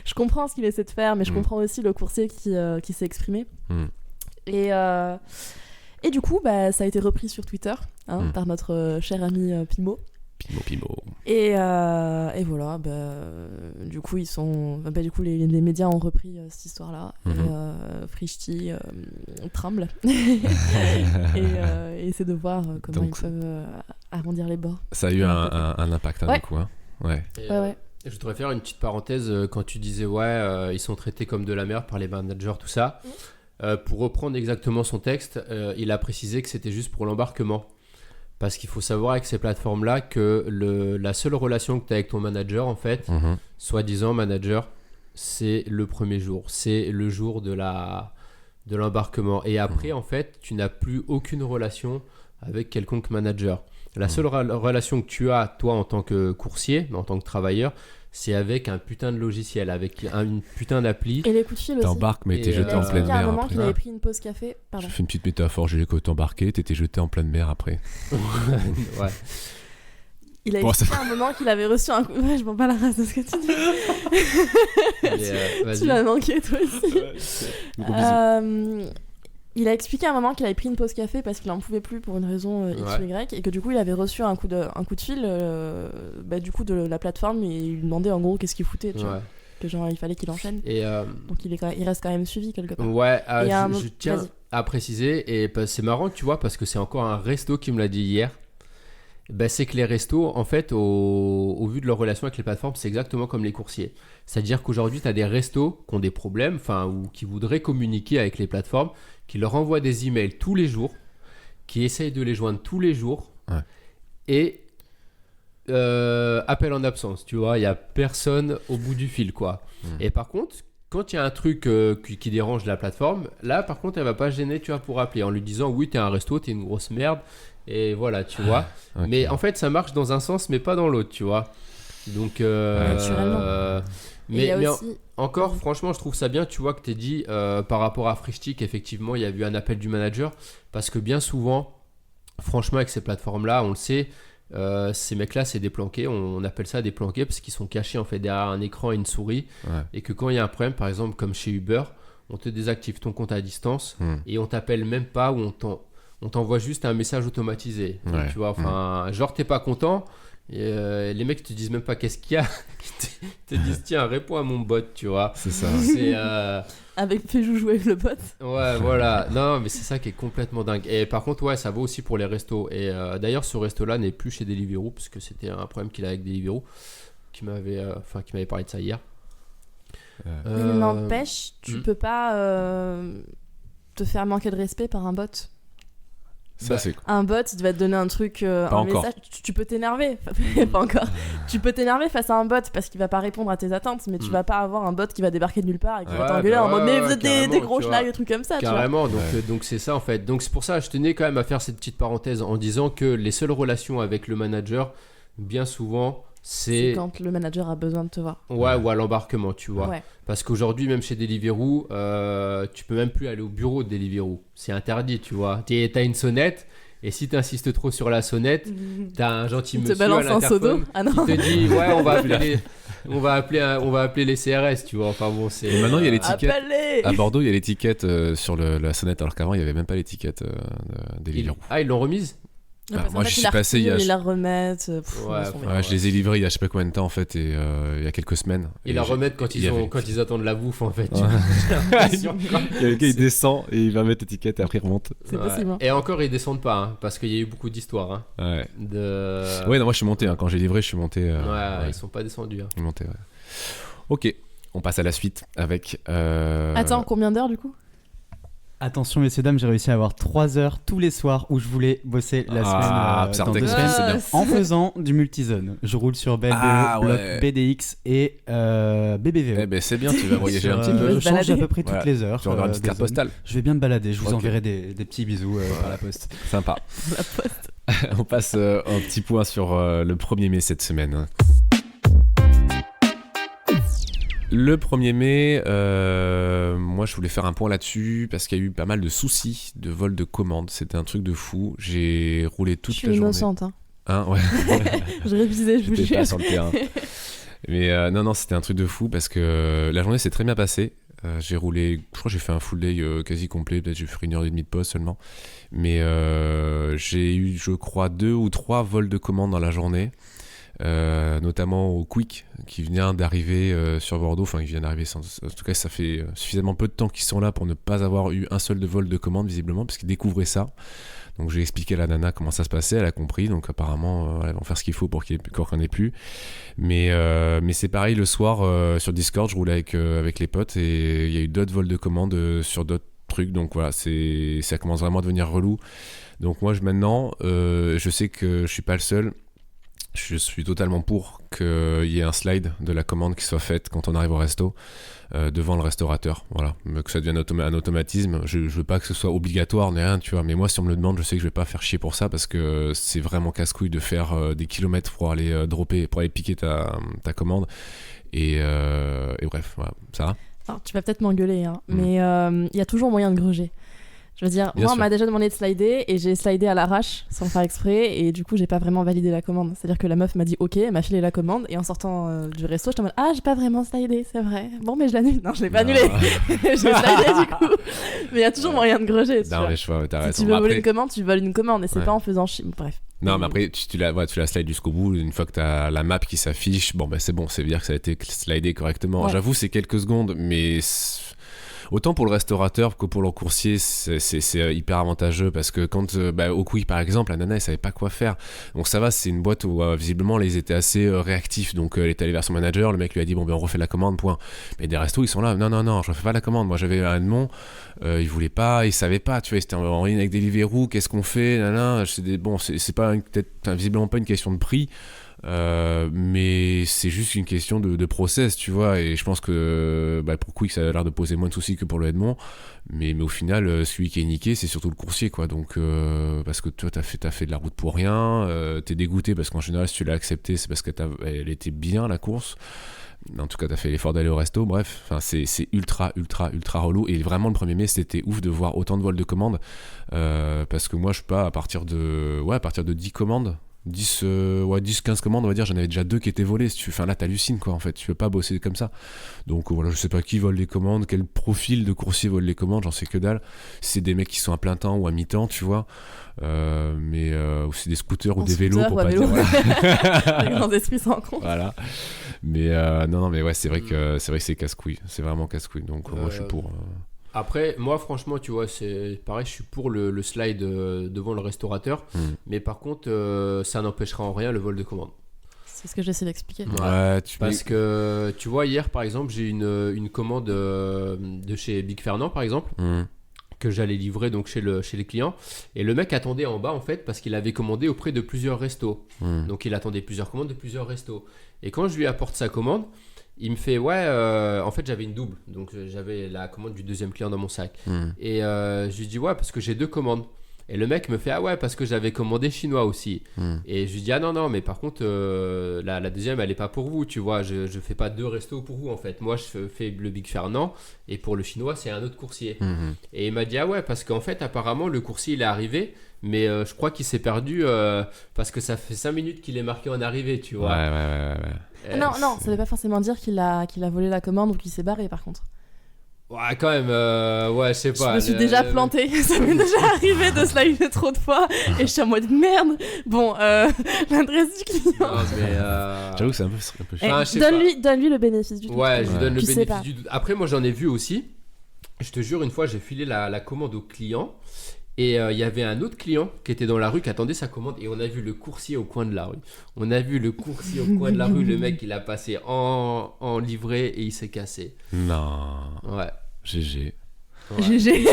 Je comprends ce qu'il essaie de faire, mais je comprends aussi le coursier qui s'est exprimé. Et du coup, ça a été repris sur Twitter par notre cher ami Pimo. Pimo. Et voilà, du coup, les médias ont repris cette histoire-là. Et Frischti tremble. et essaie de voir comment ils peuvent arrondir les bords. Ça a eu un impact, du coup. Hein. Ouais. Je voudrais faire une petite parenthèse quand tu disais ils sont traités comme de la merde par les managers, tout ça. Pour reprendre exactement son texte, il a précisé que c'était juste pour l'embarquement. Parce qu'il faut savoir avec ces plateformes-là que la seule relation que tu as avec ton manager, en fait, soi-disant manager, c'est le premier jour. C'est le jour de l'embarquement. Et après, en fait, tu n'as plus aucune relation avec quelconque manager. La seule relation que tu as, toi, en tant que coursier, en tant que travailleur, c'est avec un putain de logiciel, avec une putain d'appli. Et les coups de fil aussi. T'embarques, mais t'es jeté en pleine mer. Il y a un moment qu'il avait pris une pause café. Je fais une petite métaphore, j'ai embarqué, t'étais jeté en pleine mer après. Ouais. Il a expliqué à un moment qu'il avait reçu un coup... Ouais, je m'en bats la race de ce que tu dis. Tu l'as manqué, toi aussi. Il a expliqué à un moment qu'il avait pris une pause café parce qu'il en pouvait plus pour une raison X ou Y, et que du coup il avait reçu un coup de fil du coup de la plateforme, et il lui demandait en gros qu'est-ce qu'il foutait, tu vois, que genre il fallait qu'il enchaîne, et donc il reste quand même suivi quelque part. Je tiens à préciser, et c'est marrant, tu vois, parce que c'est encore un resto qui me l'a dit hier. C'est que les restos, en fait, au vu de leur relation avec les plateformes, c'est exactement comme les coursiers. C'est-à-dire qu'aujourd'hui, tu as des restos qui ont des problèmes, ou qui voudraient communiquer avec les plateformes, qui leur envoient des emails tous les jours, qui essayent de les joindre tous les jours, et appel en absence, tu vois, il n'y a personne au bout du fil, quoi. Et par contre, quand il y a un truc qui dérange la plateforme, là, par contre, elle va pas gêner, tu vois, pour appeler en lui disant oui, t'es un resto, t'es une grosse merde, et voilà, tu vois. Okay. Mais en fait, ça marche dans un sens, mais pas dans l'autre, tu vois. Donc, mais aussi... encore, franchement, je trouve ça bien, tu vois, que t'aies dit par rapport à Frischti qu'effectivement, il y a eu un appel du manager, parce que bien souvent, franchement, avec ces plateformes-là, on le sait, ces mecs-là, c'est des planqués, on appelle ça des planqués parce qu'ils sont cachés en fait derrière un écran et une souris, et que quand il y a un problème, par exemple, comme chez Uber, on te désactive ton compte à distance et on t'appelle même pas, ou on t'envoie juste un message automatisé. Donc, tu vois, enfin, genre t'es pas content, et les mecs te disent même pas qu'est-ce qu'il y a, ils te disent tiens, réponds à mon bot, tu vois. C'est ça. C'est avec Péjoujou avec le bot. Ouais, voilà. Non, mais c'est ça qui est complètement dingue. Et par contre, ça vaut aussi pour les restos. Et d'ailleurs, ce resto-là n'est plus chez Deliveroo, parce que c'était un problème qu'il a avec Deliveroo, qui m'avait parlé de ça hier. Mais n'empêche, tu peux pas te faire manquer de respect par un bot. Ça, c'est cool. Un bot, il va te donner un truc, un encore. message. Tu peux t'énerver. Pas encore. Tu peux t'énerver face à un bot parce qu'il va pas répondre à tes attentes, mais tu vas pas avoir un bot qui va débarquer de nulle part et qui va t'engueuler en mode mais vous êtes des gros chenilles, des trucs comme ça. Carrément, donc c'est ça en fait. Donc c'est pour ça, je tenais quand même à faire cette petite parenthèse en disant que les seules relations avec le manager, bien souvent, c'est quand le manager a besoin de te voir. Ouais, ou à l'embarquement, tu vois. Ouais. Parce qu'aujourd'hui, même chez Deliveroo, tu peux même plus aller au bureau de Deliveroo. C'est interdit, tu vois. T'as une sonnette, et si t'insistes trop sur la sonnette, t'as un gentil monsieur à l'interphone qui te dit ouais, on va appeler les CRS, tu vois. Enfin bon, c'est. Et maintenant, il y a l'étiquette. À Bordeaux, il y a l'étiquette sur la sonnette, alors qu'avant, il n'y avait même pas l'étiquette de Deliveroo. Ils l'ont remise. Moi, je suis passé il y a. Ils la remettent. Je les ai livrés il y a je sais pas combien de temps en fait, et il y a quelques semaines. Ils la remettent quand ils attendent la bouffe en fait. Ouais. Il y a le gars, il descend et il va mettre l'étiquette et après il remonte. C'est possible. Et encore, ils descendent pas, hein, parce qu'il y a eu beaucoup d'histoires. Hein, Ouais, non, moi je suis monté. Quand j'ai livré, je suis monté. Ils sont pas descendus. Hein. Je suis monté. Ouais. Ok, on passe à la suite avec. Attends, combien d'heures du coup? Attention messieurs dames, j'ai réussi à avoir 3 heures tous les soirs où je voulais bosser la semaine dans 2 semaines c'est bien. en faisant du multizone. Je roule sur BLDE, bloc BDX et BBVE. Eh ben c'est bien, tu vas voyager un petit Je peu. change à peu près toutes les heures. Tu auras une petite carte postale. Je vais bien me balader, je vous enverrai des petits bisous à la poste. Sympa. La poste. On passe un petit point sur le 1er mai cette semaine. Le 1er mai, moi je voulais faire un point là-dessus parce qu'il y a eu pas mal de soucis de vol de commande. C'était un truc de fou. J'ai roulé toute la journée. Je suis innocente. Hein, ouais. Je révisais, je vous jure. J'étais pas sur le terrain. Mais non, c'était un truc de fou parce que la journée s'est très bien passée. J'ai roulé, je crois que j'ai fait un full day quasi complet. Peut-être j'ai fait 1h30 de pause seulement. Mais j'ai eu, je crois, 2 ou 3 vols de commande dans la journée. Notamment au Quick qui vient d'arriver sur Bordeaux, enfin il vient d'arriver en tout cas ça fait suffisamment peu de temps qu'ils sont là pour ne pas avoir eu un seul de vol de commande visiblement parce qu'ils découvraient ça. Donc j'ai expliqué à la nana comment ça se passait, elle a compris, donc apparemment elles vont faire ce qu'il faut pour qu'on n'en ait plus. Mais c'est pareil le soir sur Discord, je roulais avec les potes et il y a eu d'autres vols de commande sur d'autres trucs, donc voilà, ça commence vraiment à devenir relou. Donc moi maintenant je sais que je suis pas le seul. Je suis totalement pour qu'il y ait un slide de la commande qui soit faite quand on arrive au resto devant le restaurateur, voilà, que ça devienne un automatisme. Je veux pas que ce soit obligatoire ni rien, tu vois, mais moi si on me le demande, je sais que je vais pas faire chier pour ça parce que c'est vraiment casse-couille de faire des kilomètres pour aller dropper, pour aller piquer ta commande et bref, voilà, ça va. Alors, tu vas peut-être m'engueuler, hein, mais il y a toujours moyen de gruger. Je veux dire, moi, on m'a déjà demandé de slider et j'ai slidé à l'arrache sans faire exprès et du coup, j'ai pas vraiment validé la commande. C'est-à-dire que la meuf m'a dit OK, elle m'a filé la commande et en sortant du resto, j'étais en mode j'ai pas vraiment slidé, c'est vrai. Bon, mais je l'annule. Non, je l'ai pas annulé. J'ai slidé du coup. Mais il y a toujours moyen de gruger. Non, mais t'as raison. Si tu veux voler une commande, tu voles une commande et c'est pas en faisant chier. Bref. Non, mais après, tu la slides jusqu'au bout. Une fois que t'as la map qui s'affiche, bon, bah c'est bon, c'est dire que ça a été slidé correctement. Ouais. J'avoue, c'est quelques secondes, mais. Autant pour le restaurateur que pour le coursier, c'est hyper avantageux parce que quand au Quick par exemple, la nana elle savait pas quoi faire. Donc ça va, c'est une boîte où visiblement ils étaient assez réactifs. Donc elle est allée vers son manager, le mec lui a dit bon ben on refait la commande, point. Mais des restos ils sont là, non, je refais pas la commande. Moi j'avais un Edmond, il voulait pas, il savait pas, tu vois, il était en ligne avec Deliveroo, qu'est-ce qu'on fait, c'est pas visiblement pas une question de prix. Mais c'est juste une question de process, tu vois, et je pense que pour Quick ça a l'air de poser moins de soucis que pour le Edmond, mais au final celui qui est niqué c'est surtout le coursier, quoi. Donc parce que toi t'as fait de la route pour rien, t'es dégoûté parce qu'en général si tu l'as accepté c'est parce qu'elle était bien la course. En tout cas t'as fait l'effort d'aller au resto, bref, enfin, c'est ultra relou. Et vraiment le 1er mai c'était ouf de voir autant de vols de commandes parce que moi je sais pas, à partir de 10 commandes 10-15 commandes on va dire, j'en avais déjà 2 qui étaient volées. Enfin là t'hallucines quoi, en fait tu peux pas bosser comme ça. Donc voilà, je sais pas qui vole les commandes, quel profil de coursier vole les commandes, j'en sais que dalle. C'est des mecs qui sont à plein temps ou à mi-temps, tu vois, mais ou c'est des scooters ou des vélos pour pas dire voilà. Les grands esprits se rencontrent. Voilà, mais non mais ouais, c'est vrai que c'est casse-couille, c'est vraiment casse-couille. Donc moi je suis pour Après, moi, franchement, tu vois, c'est pareil, je suis pour le slide devant le restaurateur, mais par contre, ça n'empêchera en rien le vol de commande. C'est ce que j'essaie d'expliquer. Ouais, parce que, tu vois, hier, par exemple, j'ai une commande de chez Big Fernand, par exemple, que j'allais livrer donc chez les clients. Et le mec attendait en bas en fait parce qu'il avait commandé auprès de plusieurs restos. Donc il attendait plusieurs commandes de plusieurs restos. Et quand je lui apporte sa commande, il me fait en fait j'avais une double. Donc j'avais la commande du deuxième client dans mon sac. Et je lui dis parce que j'ai 2 commandes. Et le mec me fait parce que j'avais commandé chinois aussi. Et je lui dis non mais par contre la deuxième elle est pas pour vous, tu vois, je fais pas 2 restos pour vous en fait. Moi je fais le Big Fernand et pour le chinois c'est un autre coursier. Et il m'a dit parce qu'en fait apparemment le coursier il est arrivé mais je crois qu'il s'est perdu parce que ça fait 5 minutes qu'il est marqué en arrivée, tu vois. Ouais. Non, ça veut pas forcément dire qu'il a volé la commande ou qu'il s'est barré par contre. Ouais, quand même, je sais pas. Je me suis déjà planté, ça m'est déjà arrivé de slider trop de fois et je suis en mode merde. Bon, l'adresse du client. Non, mais J'avoue que c'est un peu chiant. Donne-lui le bénéfice du doute. Ouais, je lui donne le Tu sais bénéfice pas. du doute. Après, moi j'en ai vu aussi. Je te jure, une fois j'ai filé la commande au client et il y avait un autre client qui était dans la rue qui attendait sa commande et on a vu le coursier au coin de la rue. Le mec il a passé en livrée et il s'est cassé. Non. Ouais. GG. Ouais. GG.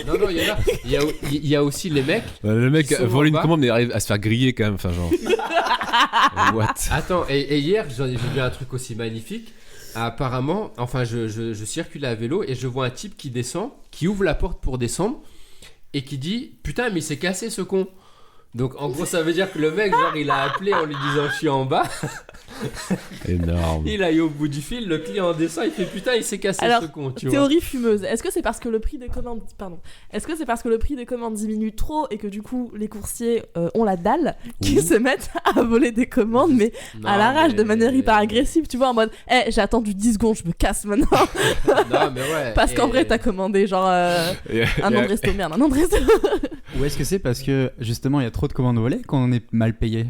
Non, il y a aussi les mecs. Le mec Ils sont vole en une bas. commande mais il arrive à se faire griller quand même. Enfin, genre. What? Attends, et hier, j'ai vu un truc aussi magnifique. Apparemment, enfin, je circulais à vélo et je vois un type qui descend, qui ouvre la porte pour descendre et qui dit putain, mais il s'est cassé ce con. Donc, en gros, ça veut dire que le mec, genre, il a appelé en lui disant je suis en bas. Énorme. Il a eu au bout du fil, le client descend, il fait putain, il s'est cassé Alors, ce con, tu vois. théorie fumeuse. Est-ce que c'est parce que le prix des commandes diminue trop et que du coup les coursiers ont la dalle qui se mettent à voler des commandes mais à l'arrache de manière hyper agressive, tu vois, en mode j'ai attendu 10 secondes, je me casse maintenant. Non, mais ouais. Parce qu'en vrai t'as commandé genre un nom de resto, merde, un nom de resto. Ou est-ce que c'est parce que justement il y a trop de commandes volées qu'on est mal payé?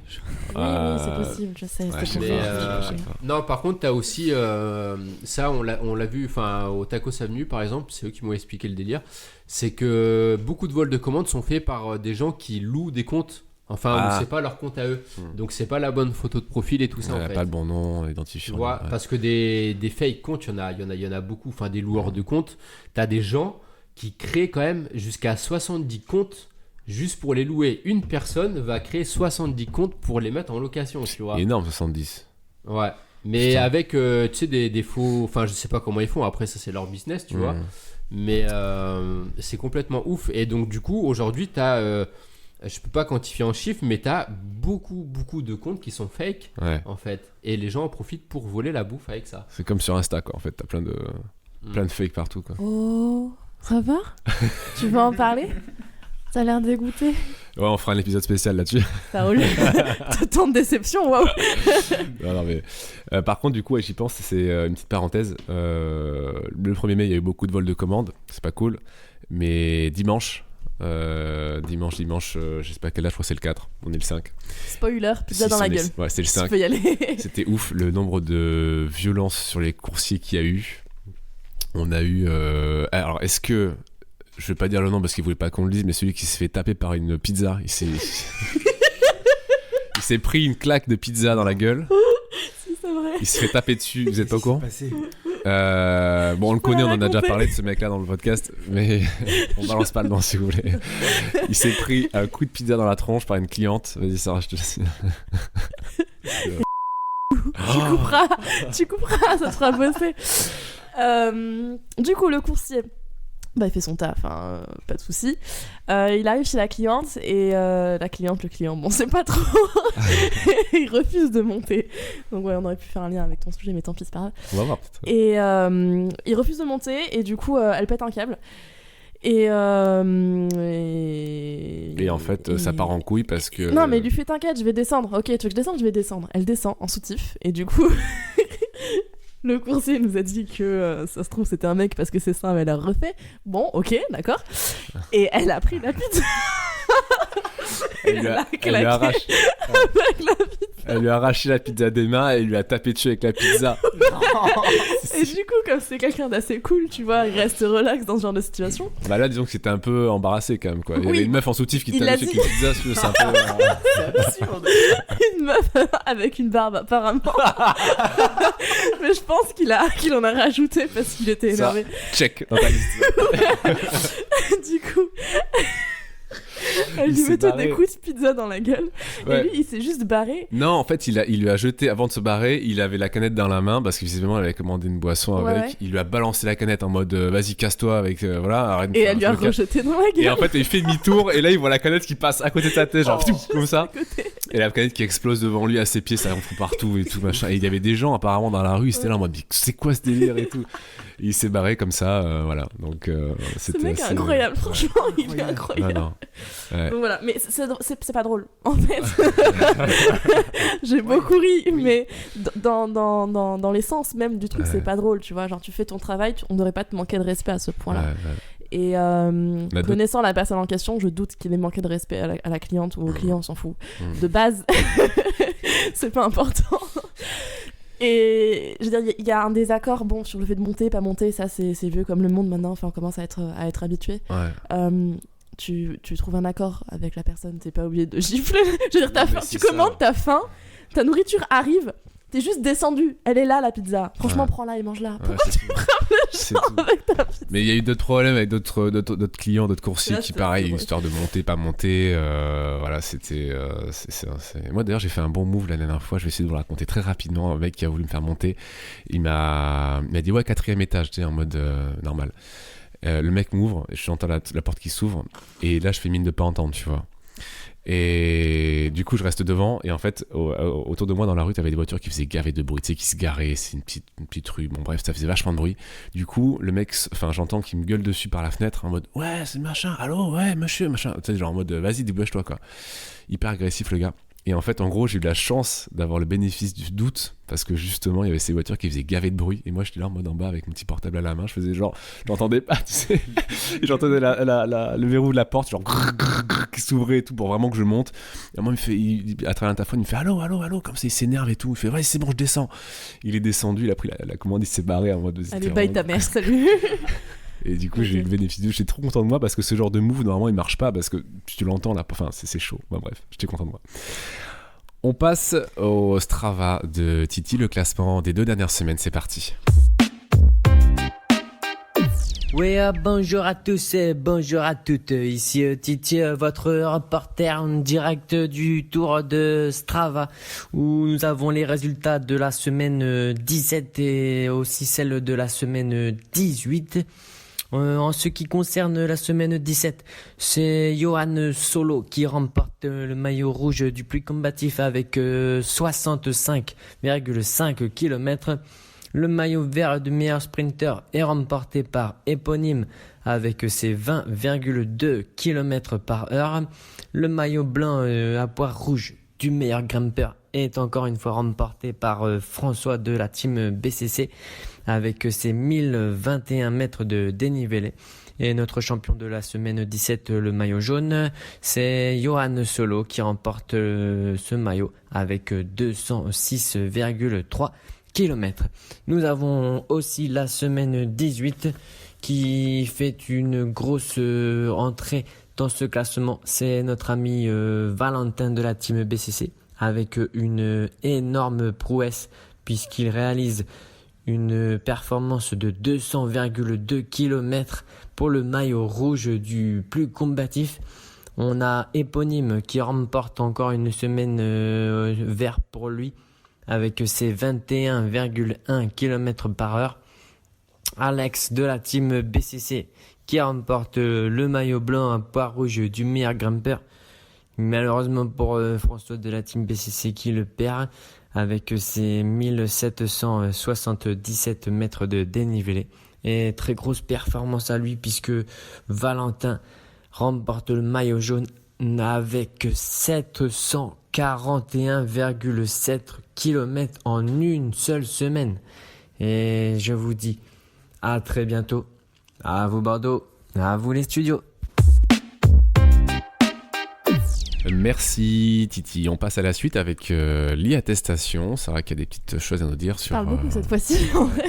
Oui, c'est possible, je sais. ouais, c'est je pour sais ça. pas. Non, par contre, t'as aussi ça, on l'a vu, enfin au Tacos Avenue par exemple, c'est eux qui m'ont expliqué le délire. C'est que beaucoup de vols de commandes sont faits par des gens qui louent des comptes. Enfin, c'est pas leur compte à eux. Donc c'est pas la bonne photo de profil et tout ça. Il n'y en a fait. pas le bon nom Tu identifiant. vois, parce que des fake comptes, il y en a beaucoup. Enfin, des loueurs de comptes. T'as des gens qui créent quand même jusqu'à 70 comptes. Juste pour les louer, une personne va créer 70 comptes pour les mettre en location, tu vois. Énorme, 70. Ouais. Mais Putain. avec, tu sais, des faux... Enfin, je sais pas comment ils font. Après, ça, c'est leur business, tu vois. Mais c'est complètement ouf. Et donc, du coup, aujourd'hui, t'as... je peux pas quantifier en chiffres, mais t'as beaucoup de comptes qui sont fake, en fait. Et les gens en profitent pour voler la bouffe avec ça. C'est comme sur Insta, quoi. En fait, t'as plein de fakes partout, quoi. Oh, ça va? Tu veux en parler? T'as l'air dégoûté. Ouais, on fera un épisode spécial là-dessus. Ça roule. Tant de déception, waouh. Non, mais, par contre, du coup, j'y pense, c'est une petite parenthèse. Le 1er mai, il y a eu beaucoup de vols de commandes. C'est pas cool. Mais dimanche, je sais pas quelle date, je crois que c'est le 4. On est le 5. Spoiler, pizza Si, dans la on est- gueule. Ouais, c'est le Tu 5. peux y aller. C'était ouf le nombre de violences sur les coursiers qu'il y a eu. On a eu. Alors, est-ce que. Je vais pas dire le nom parce qu'il voulait pas qu'on le dise, mais celui qui s'est fait taper par une pizza, il s'est pris une claque de pizza dans la gueule. Si, c'est vrai. Il s'est fait taper dessus. Vous êtes pas au courant? Bon, on le peux connaît, la on en a déjà raconter. parlé de ce mec-là dans le podcast, mais on balance pas le nom si vous voulez. Il s'est pris un coup de pizza dans la tronche par une cliente. Vas-y, Sarah, je te laisse. Tu couperas, ça te fera bosser. Du coup, le coursier, il fait son taf, hein, pas de souci. Il arrive chez la cliente et le client, bon, c'est pas trop. Il refuse de monter. Donc ouais, on aurait pu faire un lien avec ton sujet, mais tant pis, c'est pas grave. On va voir peut-être. Et il refuse de monter et du coup, elle pète un câble. Et en fait, ça part en couille parce que. Non, mais il lui fait t'inquiète, je vais descendre. Ok, tu veux que je descende? Je vais descendre. Elle descend en soutif et du coup, le coursier nous a dit que ça se trouve c'était un mec parce que c'est ça, mais elle a refait. Bon, ok, d'accord. Et elle a pris la pizza. Elle lui a arraché. Elle lui a arraché la pizza des mains et il lui a tapé dessus avec la pizza. Et du coup, comme c'est quelqu'un d'assez cool, tu vois, il reste relax dans ce genre de situation. Bah là, disons que c'était un peu embarrassé quand même, quoi. Il y Oui. avait une meuf en soutif qui Il tapait a dessus dit- avec une pizza, c'est un peu. C'est absurde. Une meuf avec une barbe apparemment. Mais je pense qu'il en a rajouté parce qu'il était énervé. Check dans ta liste. Du coup, elle lui mettait des coups de pizza dans la gueule. Ouais. Et lui, il s'est juste barré. Non, en fait, il lui a jeté, avant de se barrer, il avait la canette dans la main parce que visiblement, elle avait commandé une boisson avec. Ouais. Il lui a balancé la canette en mode vas-y, casse-toi avec. Voilà, arrête de Et faire elle un lui a truc. rejeté dans la gueule. Et en fait, il fait demi-tour et là, il voit la canette qui passe à côté de sa tête, genre comme ça. À côté. Et la canette qui explose devant lui à ses pieds, ça en fout partout et tout machin. Et il y avait des gens apparemment dans la rue, ils étaient là en mode c'est quoi ce délire et tout. Et il s'est barré comme ça, voilà. Donc Ce c'était mec est assez... incroyable, franchement, il est incroyable. Non. Ouais. Donc voilà, mais c'est pas drôle, en fait. J'ai beaucoup ri, mais dans l'essence même du truc, c'est pas drôle, tu vois. Genre, tu fais ton travail, on devrait pas te manquer de respect à ce point-là. Ouais. Et connaissant la personne en question, je doute qu'il ait manqué de respect à la cliente ou au client, on s'en fout. De base, c'est pas important. Et je veux dire, il y a un désaccord sur le fait de monter, pas monter, ça c'est vieux comme le monde maintenant, enfin on commence à être habitué. Ouais. Tu trouves un accord avec la personne, t'es pas obligé de gifler. Je veux dire, t'as faim, tu ça. commandes, t'as faim, ta nourriture arrive, t'es juste descendu, elle est là la pizza. Franchement, prends-la et mange-la. Pourquoi tu frappes les gens avec ta pizza? Mais il y a eu d'autres problèmes avec d'autres clients, d'autres coursiers Là, qui, c'est pareil, vrai. une histoire de monter, pas monter. Voilà, c'était. Moi d'ailleurs, j'ai fait un bon move la dernière fois. Je vais essayer de vous le raconter très rapidement. Un mec qui a voulu me faire monter, il m'a dit ouais, 4e étage, tu sais, en mode normal. Le mec m'ouvre, j'entends la porte qui s'ouvre, et là je fais mine de pas entendre, tu vois. Et du coup, je reste devant, et en fait, autour de moi dans la rue, t'avais des voitures qui faisaient gaver de bruit, tu sais, qui se garaient, c'est une petite rue, bon bref, ça faisait vachement de bruit. Du coup, le mec, j'entends qu'il me gueule dessus par la fenêtre en mode ouais, c'est machin, allô, ouais, monsieur, machin, tu sais, genre en mode vas-y, débouche-toi, quoi. Hyper agressif, le gars. Et en fait, en gros, j'ai eu la chance d'avoir le bénéfice du doute parce que justement, il y avait ces voitures qui faisaient gaver de bruit. Et moi, j'étais là en mode en bas avec mon petit portable à la main. Je faisais genre, j'entendais pas, tu sais. Et j'entendais le verrou de la porte, genre qui s'ouvrait et tout pour vraiment que je monte. Et moi, à travers l'interphone, il me fait allô, comme ça, il s'énerve et tout. Il fait ouais, c'est bon, je descends. Il est descendu, il a pris la commande, il s'est barré en mode. Allez, bye ta mère, salut. Et du coup, j'ai eu le bénéfice du. J'étais trop content de moi parce que ce genre de move, normalement, il marche pas parce que tu l'entends là. Enfin, c'est chaud. Bah, bref, j'étais content de moi. On passe au Strava de Titi, le classement des 2 dernières semaines. C'est parti. Oui, bonjour à tous et bonjour à toutes. Ici Titi, votre reporter en direct du Tour de Strava où nous avons les résultats de la semaine 17 et aussi celle de la semaine 18. En ce qui concerne la semaine 17, c'est Johan Solo qui remporte le maillot rouge du plus combatif avec 65,5 km. Le maillot vert du meilleur sprinter est remporté par Éponyme avec ses 20,2 km par heure. Le maillot blanc à poire rouge du meilleur grimpeur est encore une fois remporté par François de la team BCC avec ses 1021 mètres de dénivelé. Et notre champion de la semaine 17, le maillot jaune, c'est Johan Solo qui remporte ce maillot avec 206,3 km. Nous avons aussi la semaine 18 qui fait une grosse entrée dans ce classement. C'est notre ami Valentin de la team BCC avec une énorme prouesse puisqu'il réalise une performance de 200,2 km pour le maillot rouge du plus combatif. On a Éponyme qui remporte encore une semaine vert pour lui avec ses 21,1 km par heure. Alex de la team BCC qui remporte le maillot blanc à poire rouge du meilleur grimpeur. Malheureusement pour François de la team BCC qui le perd avec ses 1777 mètres de dénivelé. Et très grosse performance à lui puisque Valentin remporte le maillot jaune avec 741,7 km en une seule semaine. Et je vous dis à très bientôt. À vous Bordeaux, à vous les studios. Merci Titi. On passe à la suite avec l'e-attestation. C'est vrai qu'il y a des petites choses à nous dire sur... Je parle beaucoup cette fois-ci, en vrai.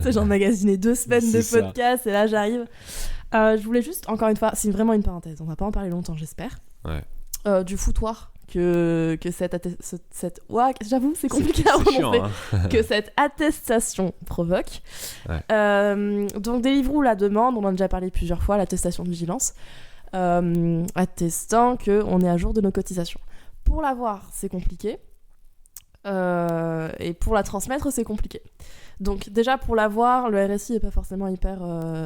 C'est genre magasiné 2 semaines de podcast et là j'arrive. Je voulais juste, encore une fois, c'est vraiment une parenthèse, on va pas en parler longtemps j'espère. Ouais. Du foutoir que j'avoue, c'est compliqué à prononcer, que cette attestation provoque. Ouais. Donc Deliveroo la demande, on en a déjà parlé plusieurs fois, l'attestation de vigilance, attestant qu'on est à jour de nos cotisations. Pour l'avoir, c'est compliqué. Et pour la transmettre, c'est compliqué. Donc déjà pour l'avoir, le RSI est pas forcément hyper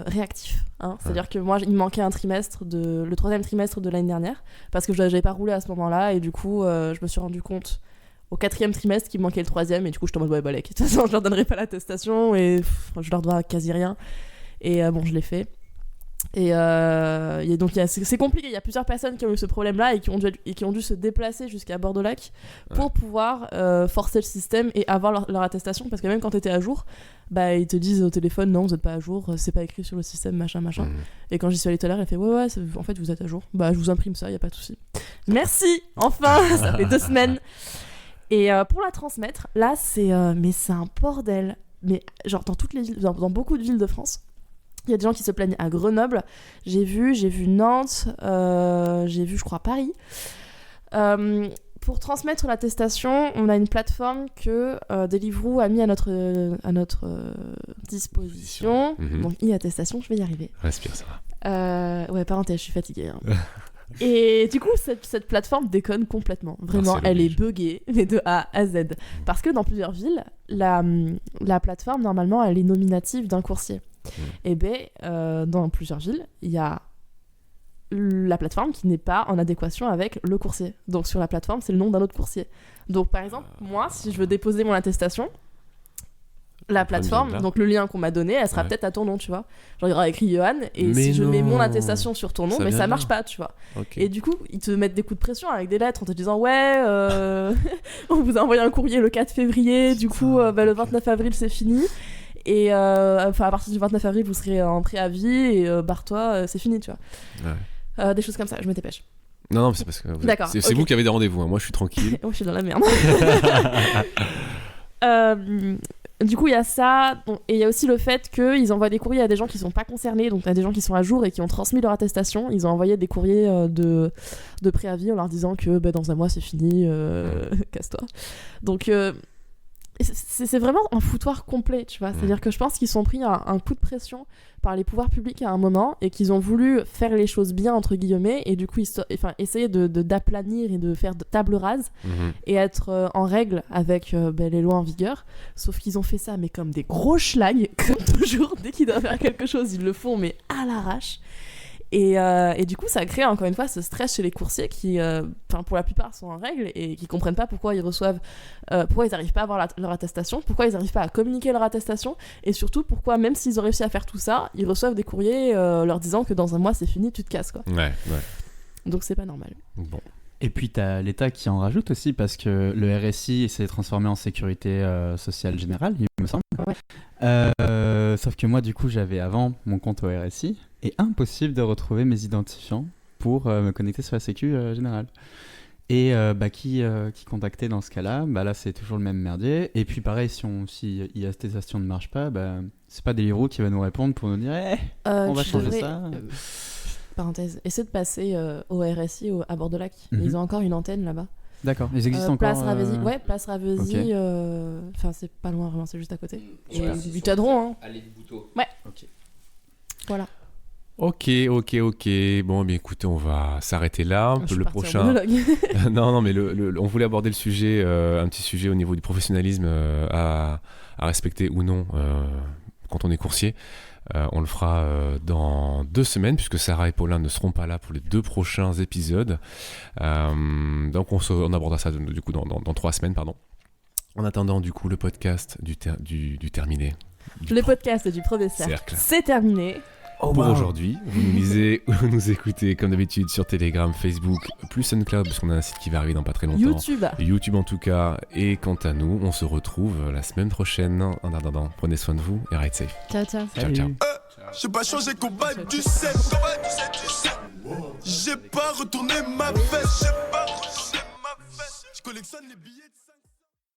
réactif. Hein. C'est-à-dire que moi, il me manquait le 3e trimestre de l'année dernière, parce que je n'avais pas roulé à ce moment-là, et du coup, je me suis rendu compte au 4e trimestre qu'il me manquait le 3e, et du coup, je suis en mode ouais, bah, de toute façon, je leur donnerai pas l'attestation, et je leur dois quasi rien. Et bon, je l'ai fait. Et donc c'est compliqué, il y a plusieurs personnes qui ont eu ce problème-là et qui ont dû se déplacer jusqu'à Bordeaux-Lac pour pouvoir forcer le système et avoir leur attestation, parce que même quand tu étais à jour, bah, ils te disent au téléphone non, vous n'êtes pas à jour, c'est pas écrit sur le système, machin. Et quand j'y suis allée tout à l'heure, elle fait ouais, en fait vous êtes à jour, bah je vous imprime ça, y a pas de souci. Merci, enfin, ça fait 2 semaines. Et pour la transmettre, là c'est un bordel, mais genre dans toutes les villes, dans beaucoup de villes de France. Il y a des gens qui se plaignent à Grenoble, j'ai vu Nantes, j'ai vu je crois Paris. Pour transmettre l'attestation, on a une plateforme que Deliveroo a mis à notre disposition. Donc e-attestation, je vais y arriver. Respire, ça va. Ouais, parenthèse, je suis fatiguée. Hein. Et du coup, cette plateforme déconne complètement. Vraiment, elle est buggée, mais de A à Z. Parce que dans plusieurs villes, la plateforme, normalement, elle est nominative d'un coursier. Et dans plusieurs villes, il y a la plateforme qui n'est pas en adéquation avec le coursier. Donc sur la plateforme, c'est le nom d'un autre coursier. Donc par exemple, moi, si je veux déposer mon attestation, la plateforme, donc le lien qu'on m'a donné, elle sera peut-être à ton nom, tu vois. Genre il y aura écrit Johan, et si je mets mon attestation sur ton nom, mais ça marche pas, tu vois. Okay. Et du coup, ils te mettent des coups de pression avec des lettres en te disant ouais, on vous a envoyé un courrier le 4 février, du coup le 29 avril c'est fini. Et à partir du 29 avril, vous serez en préavis et barre-toi, c'est fini, tu vois. Ouais. Des choses comme ça, je me dépêche. Non, mais c'est parce que c'est vous qui avez des rendez-vous, hein. Moi je suis tranquille. Moi je suis dans la merde. Du coup, il y a ça, et il y a aussi le fait qu'ils envoient des courriers à des gens qui sont pas concernés, donc à des gens qui sont à jour et qui ont transmis leur attestation. Ils ont envoyé des courriers de préavis en leur disant que dans un mois c'est fini, casse-toi. Donc c'est vraiment un foutoir complet, tu vois. C'est-à-dire que je pense qu'ils sont pris un coup de pression par les pouvoirs publics à un moment et qu'ils ont voulu faire les choses bien, entre guillemets, et du coup essayer d'aplanir et de faire de table rase et être en règle avec les lois en vigueur. Sauf qu'ils ont fait ça, mais comme des gros schlags, comme toujours, dès qu'ils doivent faire quelque chose, ils le font, mais à l'arrache. Et du coup, ça crée encore une fois ce stress chez les coursiers qui, pour la plupart, sont en règle et qui comprennent pas pourquoi ils reçoivent, pourquoi ils n'arrivent pas à avoir leur attestation, pourquoi ils n'arrivent pas à communiquer leur attestation, et surtout pourquoi, même s'ils ont réussi à faire tout ça, ils reçoivent des courriers leur disant que dans un mois c'est fini, tu te casses, quoi. Ouais. Donc c'est pas normal. Bon. Et puis t'as l'État qui en rajoute aussi, parce que le RSI s'est transformé en sécurité sociale générale, il me semble. Ouais. Sauf que moi, du coup, j'avais avant mon compte au RSI, et impossible de retrouver mes identifiants pour me connecter sur la sécu générale. Et qui contacter dans ce cas-là, là c'est toujours le même merdier. Et puis pareil, si l'attestation ne marche pas, c'est pas Deliveroo qui va nous répondre pour nous dire on va changer ça. Parenthèse, essaie de passer au RSI à Bordeaux-Lac. Ils ont encore une antenne là-bas. D'accord, ils existent encore. Place Ravesi, Place Ravesi. Okay. C'est pas loin vraiment, c'est juste à côté. Et ils t'aideront, hein. Allez, du Bouteau. Ouais. Ok. Voilà. Ok. Bon, bien écoutez, on va s'arrêter là. Le prochain. non, mais on voulait aborder le sujet, un petit sujet au niveau du professionnalisme à respecter ou non quand on est coursier. On le fera dans 2 semaines, puisque Sarah et Paulin ne seront pas là pour les 2 prochains épisodes. Donc on abordera ça du coup dans 3 semaines, pardon. En attendant, du coup, le podcast du terminé. Le podcast du premier cercle. C'est terminé. Pour aujourd'hui, vous nous écoutez comme d'habitude sur Telegram, Facebook, plus SoundCloud, parce qu'on a un site qui va arriver dans pas très longtemps. YouTube en tout cas. Et quant à nous, on se retrouve la semaine prochaine. En attendant, prenez soin de vous et ride safe. Ciao. J'ai pas changé combat du 7. J'ai pas retourné ma veste. Je collectionne les billets.